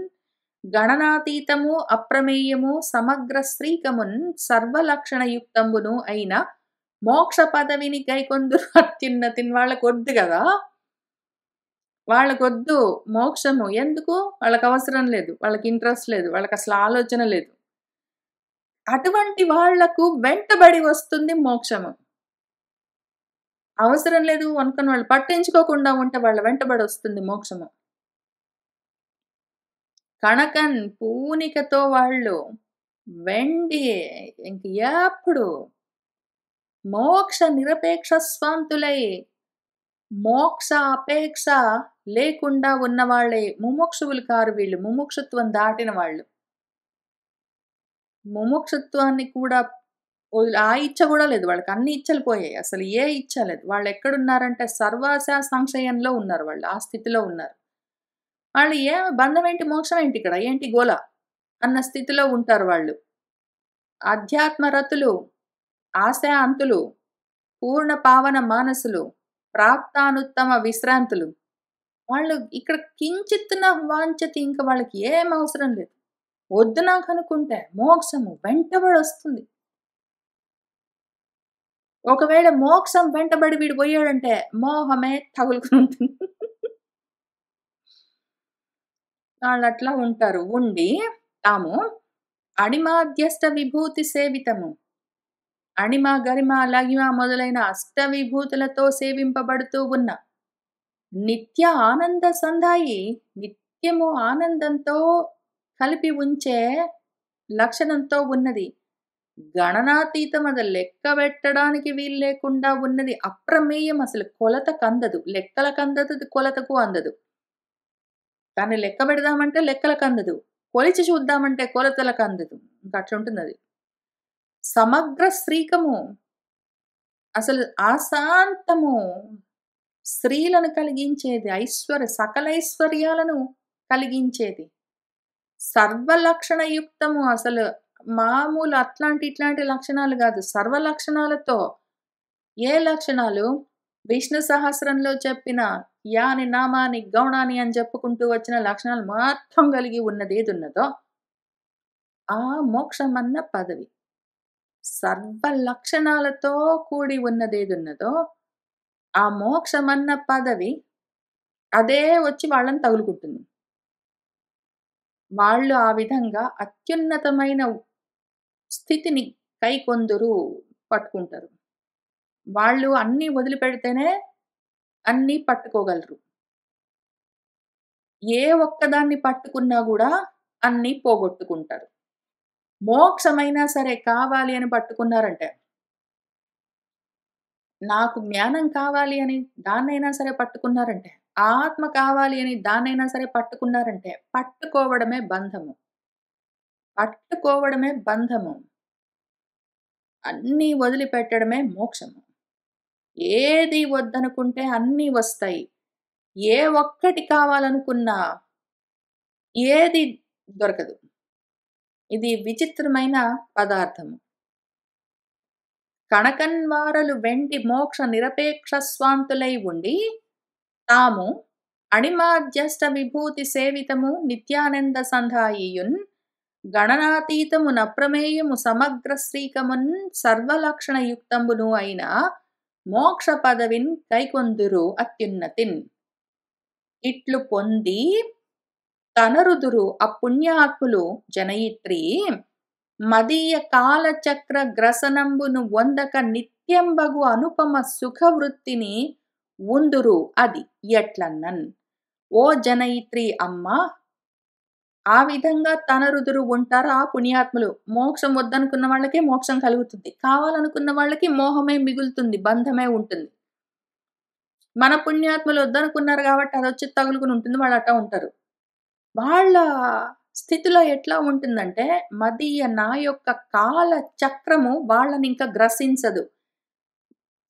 గణనాతీతము అప్రమేయము సమగ్ర శ్రీకమున్ సర్వలక్షణయుక్తంబును అయిన మోక్ష పదవిని గైకొందురు అత్యున్నతిని వాళ్ళకొద్దు కదా. వాళ్ళకొద్దు మోక్షము. ఎందుకు? వాళ్ళకి అవసరం లేదు. వాళ్ళకి ఇంట్రెస్ట్ లేదు. వాళ్ళకి అసలు ఆలోచన లేదు. అటువంటి వాళ్లకు వెంటబడి వస్తుంది మోక్షము. అవసరం లేదు అనుకున్న వాళ్ళు పట్టించుకోకుండా ఉంటే వాళ్ళ వెంటబడి వస్తుంది మోక్షము. కణకన్ పూనికతో వాళ్ళు వెండి ఇంక ఎప్పుడు మోక్ష నిరపేక్ష స్వాంతులై మోక్ష అపేక్ష లేకుండా ఉన్నవాళ్లే ముముక్షువులు కారు వీళ్ళు. ముముక్షుత్వం దాటిన వాళ్ళు. ముముక్షుత్వాన్ని కూడా ఆ ఇచ్చ కూడా లేదు వాళ్ళకి. అన్ని ఇచ్చలు పోయాయి. అసలు ఏ ఇచ్చ లేదు. వాళ్ళు ఎక్కడున్నారంటే సర్వాశ సంశయంలో ఉన్నారు వాళ్ళు. ఆ స్థితిలో ఉన్నారు. వాళ్ళు బంధం ఏంటి, మోక్షం ఏంటి, ఇక్కడ ఏంటి గోల అన్న స్థితిలో ఉంటారు వాళ్ళు. అధ్యాత్మ రతులు, ఆశా అంతులు, పూర్ణ పావన మానసులు, ప్రాప్తానుత్తమ విశ్రాంతులు. వాళ్ళు ఇక్కడ కించిత్తున వాంఛతి, ఇంకా వాళ్ళకి ఏం అవసరం లేదు. వద్దు నాకు అనుకుంటే మోక్షము వెంటబడి వస్తుంది. ఒకవేళ మోక్షం వెంటబడి వీడు పోయాడంటే మోహమే తగులుకుని ఉంటుంది. వాళ్ళు అట్లా ఉంటారు. ఉండి తాము అణిమాధ్యస్థ విభూతి సేవితము, అణిమ గరిమ లగిమ మొదలైన అష్ట విభూతులతో సేవింపబడుతూ ఉన్న నిత్య ఆనంద సంధాయి, నిత్యము ఆనందంతో కలిపి ఉంచే లక్షణంతో ఉన్నది. గణనాతీతం, అది లెక్క పెట్టడానికి వీలు లేకుండా ఉన్నది. అప్రమేయం, అసలు కొలత కందదు. లెక్కలకు అందదు, కొలతకు అందదు. కానీ లెక్క పెడదామంటే లెక్కలకు అందదు, కొలిచి చూద్దామంటే కొలతలకు అందదు. ఇంకా అట్లుంటుంది అది. సమగ్ర శ్రీకము, అసలు ఆశాంతము స్త్రీలను కలిగించేది, సకలైశ్వర్యాలను కలిగించేది, సర్వలక్షణయుక్తము, అసలు మామూలు ఇట్లాంటి లక్షణాలు కాదు, సర్వలక్షణాలతో. ఏ లక్షణాలు? విష్ణు సహస్రంలో చెప్పిన యాని నామాని గౌణాని అని చెప్పుకుంటూ వచ్చిన లక్షణాలు మొత్తం కలిగి ఉన్నది ఏది ఉన్నదో ఆ మోక్షమన్న పదవి. సర్వ లక్షణాలతో కూడి ఉన్నది ఏది ఉన్నదో ఆ మోక్షమన్న పదవి అదే వచ్చి వాళ్ళని తగులుకుంటుంది. వాళ్ళు ఆ విధంగా అత్యున్నతమైన స్థితిని కైకొందురు, పట్టుకుంటారు. వాళ్ళు అన్నీ వదిలిపెడితేనే అన్నీ పట్టుకోగలరు. ఏ ఒక్కదాన్ని పట్టుకున్నా కూడా అన్నీ పోగొట్టుకుంటారు. మోక్షమైనా సరే కావాలి అని పట్టుకున్నారంటే, నాకు జ్ఞానం కావాలి అని దాన్నైనా సరే పట్టుకున్నారంటే, ఆత్మ కావాలి అని దాన్నైనా సరే పట్టుకున్నారంటే, పట్టుకోవడమే బంధము. పట్టుకోవడమే బంధము. అన్నీ వదిలిపెట్టడమే మోక్షము. ఏది వద్దనుకుంటే అన్నీ వస్తాయి. ఏ ఒక్కటి కావాలనుకున్నా ఏది దొరకదు. ఇది విచిత్రమైన పదార్థము. కణకన్వారలు వెండి మోక్ష నిరపేక్ష స్వాంతులై ఉండి తాము అణిమాధ్యష్ట విభూతి సేవితము నిత్యానంద సంధాయియున్ గణనాతీతము నప్రమేయము సమగ్ర శ్రీకమున్ సర్వలక్షణయుక్తమును అయిన మోక్ష పదవిన్ కైకొందురు అత్యున్నతిన్. ఇట్లు పొంది తనరుదురు అపుణ్యాత్ములు జనయిత్రి మదీయ కాలచక్ర గ్రసనంబును వందక నిత్యంబగు అనుపమ సుఖవృత్తిని ఉందురు. అది ఎట్లన్నన్. ఓ జనయిత్రి అమ్మ, ఆ విధంగా తనరుదురు ఉంటారు ఆ పుణ్యాత్ములు. మోక్షం వద్దనుకున్న వాళ్ళకే మోక్షం కలుగుతుంది, కావాలనుకున్న వాళ్ళకి మోహమే మిగులుతుంది, బంధమే ఉంటుంది. మన పుణ్యాత్ములు వద్దనుకున్నారు కాబట్టి అది వచ్చి తగులుకుని ఉంటుంది, వాళ్ళు అట్టా ఉంటారు. వాళ్ళ స్థితిలో ఎట్లా ఉంటుందంటే, మదీయ నా యొక్క కాల చక్రము వాళ్ళని ఇంకా గ్రసించదు,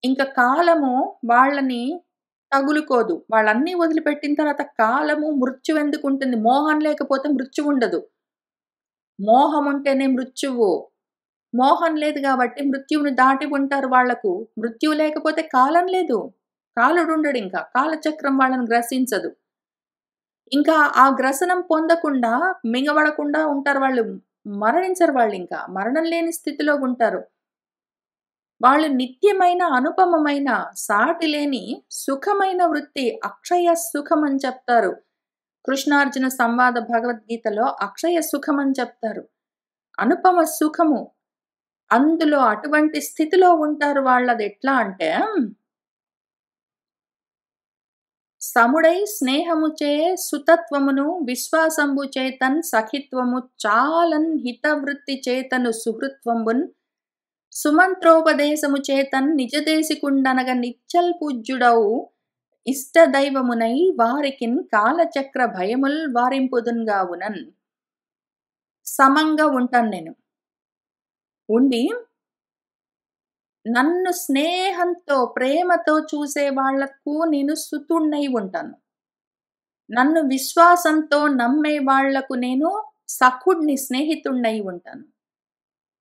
ఇంకా కాలము వాళ్ళని తగులుకోదు. వాళ్ళన్నీ వదిలిపెట్టిన తర్వాత కాలము మృత్యువు ఎందుకు ఉంటుంది? మోహం లేకపోతే మృత్యువు ఉండదు. మోహం ఉంటేనే మృత్యువు. మోహం లేదు కాబట్టి మృత్యువుని దాటి ఉంటారు. వాళ్లకు మృత్యువు లేకపోతే కాలం లేదు, కాలుడు ఉండడు, ఇంకా కాలచక్రం వాళ్ళని గ్రసించదు. ఇంకా ఆ గ్రసనం పొందకుండా మింగబడకుండా ఉంటారు వాళ్ళు, మరణించరు. వాళ్ళు ఇంకా మరణం లేని స్థితిలో ఉంటారు. వాళ్ళు నిత్యమైన అనుపమమైన సాటి లేని సుఖమైన వృత్తి, అక్షయ సుఖం అని చెప్తారు. కృష్ణార్జున సంవాద భగవద్గీతలో అక్షయ సుఖం అని చెప్తారు. అనుపమ సుఖము, అందులో అటువంటి స్థితిలో ఉంటారు వాళ్ళదెట్లా అంటే, సముడై స్నేహముచే సుతత్వమును విశ్వాసంబు చేతన్ సఖిత్వము చాలన్ హితవృత్తి చేతను సుహృత్వంబున్ సుమంత్రోపదేశము చేతన్ నిజదేశికుండనగ నిచ్చల్ పూజ్యుడవు ఇష్టదైవమునై వారికిన్ కాలచక్ర భయముల్ వారింపుదున్గావునన్. సమంగా ఉంటాను నేను. ఉండి నన్ను స్నేహంతో, ప్రేమతో చూసే వాళ్లకు నేను సుతుడినై ఉంటాను. నన్ను విశ్వాసంతో నమ్మే వాళ్లకు నేను సఖుడిని, స్నేహితుడినై ఉంటాను.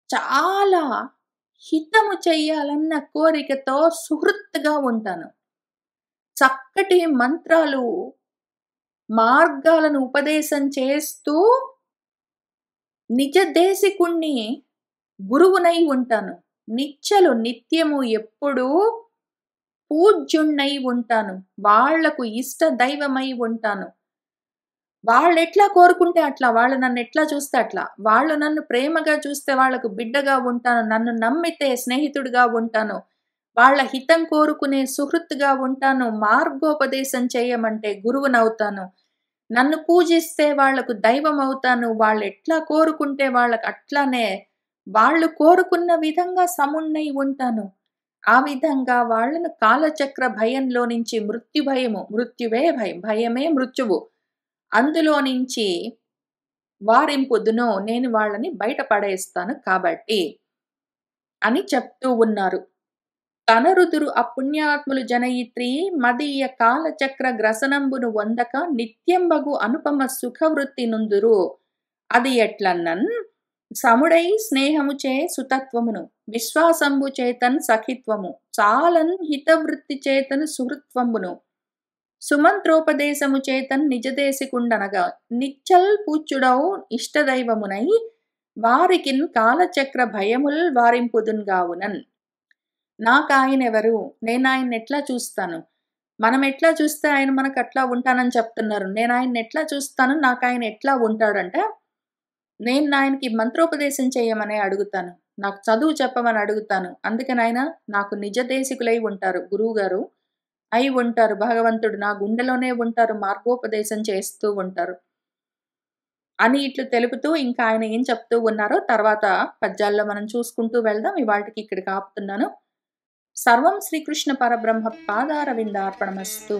చాలా హితము చెయ్యాలన్న కోరికతో సుహృత్తుగా ఉంటాను. చక్కటి మంత్రాలు, మార్గాలను ఉపదేశం చేస్తూ నిజదేశికుణ్ణి గురువునై ఉంటాను. నిత్యము ఎప్పుడూ పూజ్యుణ్ణై ఉంటాను. వాళ్లకు ఇష్ట దైవమై ఉంటాను. వాళ్ళెట్లా కోరుకుంటే అట్లా, వాళ్ళు నన్నెట్లా చూస్తే అట్లా, వాళ్ళు నన్ను ప్రేమగా చూస్తే వాళ్లకు బిడ్డగా ఉంటాను. నన్ను నమ్మితే స్నేహితుడిగా ఉంటాను. వాళ్ళ హితం కోరుకునే సుహృత్తుగా ఉంటాను. మార్గోపదేశం చేయమంటే గురువునవుతాను. నన్ను పూజిస్తే వాళ్లకు దైవం అవుతాను. వాళ్ళెట్లా కోరుకుంటే వాళ్ళకు అట్లానే వాళ్ళు కోరుకున్న విధంగా సమున్నై ఉంటాను. ఆ విధంగా వాళ్ళను కాలచక్ర భయంలో నుంచి మృత్యువే భయం, భయమే మృత్యువు, అందులో నుంచి వారింపుదును, నేను వాళ్ళని బయటపడేస్తాను కాబట్టి అని చెప్తూ ఉన్నారు. తనరుదురు అపుణ్యాత్ములు జనయిత్రి మదీయ కాలచక్ర గ్రసనంబును వందక నిత్యంబగు అనుపమ సుఖవృత్తి నుందురు. అది ఎట్లన్నన్ సముడై స్నేహముచే సుతత్వమును విశ్వాసంబు చేతన్ సఖిత్వము చాలన్ హితవృత్తి చేతను సుహృత్వంబును సుమంత్రోపదేశము చేతన్ నిజదేశికుండనగా నిచ్చల్ పూచ్యుడవు ఇష్టదైవమునై వారికిన్ కాలచక్ర భయముల్ వారింపుదున్గావునన్. నాకాయనెవరు? నేనాయన్నెట్లా చూస్తాను? మనం ఎట్లా చూస్తే ఆయన మనకు అట్లా ఉంటానని చెప్తున్నారు. నేనాయన్ని ఎట్లా చూస్తాను? నాకాయన ఎట్లా ఉంటాడంటే, నేను ఆయనకి మంత్రోపదేశం చేయమని అడుగుతాను. నాకు చదువు చెప్పమని అడుగుతాను. అందుకని ఆయన నాకు నిజదేశికులై ఉంటారు. గురువుగారు అయి ఉంటారు. భగవంతుడు నా గుండెలోనే ఉంటారు. మార్గోపదేశం చేస్తూ ఉంటారు అని ఇట్లు తెలుపుతూ ఇంకా ఆయన ఏం చెప్తూ ఉన్నారో తర్వాత పద్యాల్లో మనం చూసుకుంటూ వెళ్దాం. ఇవాళకి ఇక్కడికి ఆపుతున్నాను. సర్వం శ్రీకృష్ణ పరబ్రహ్మ పాదారవిందార్పణమస్తు.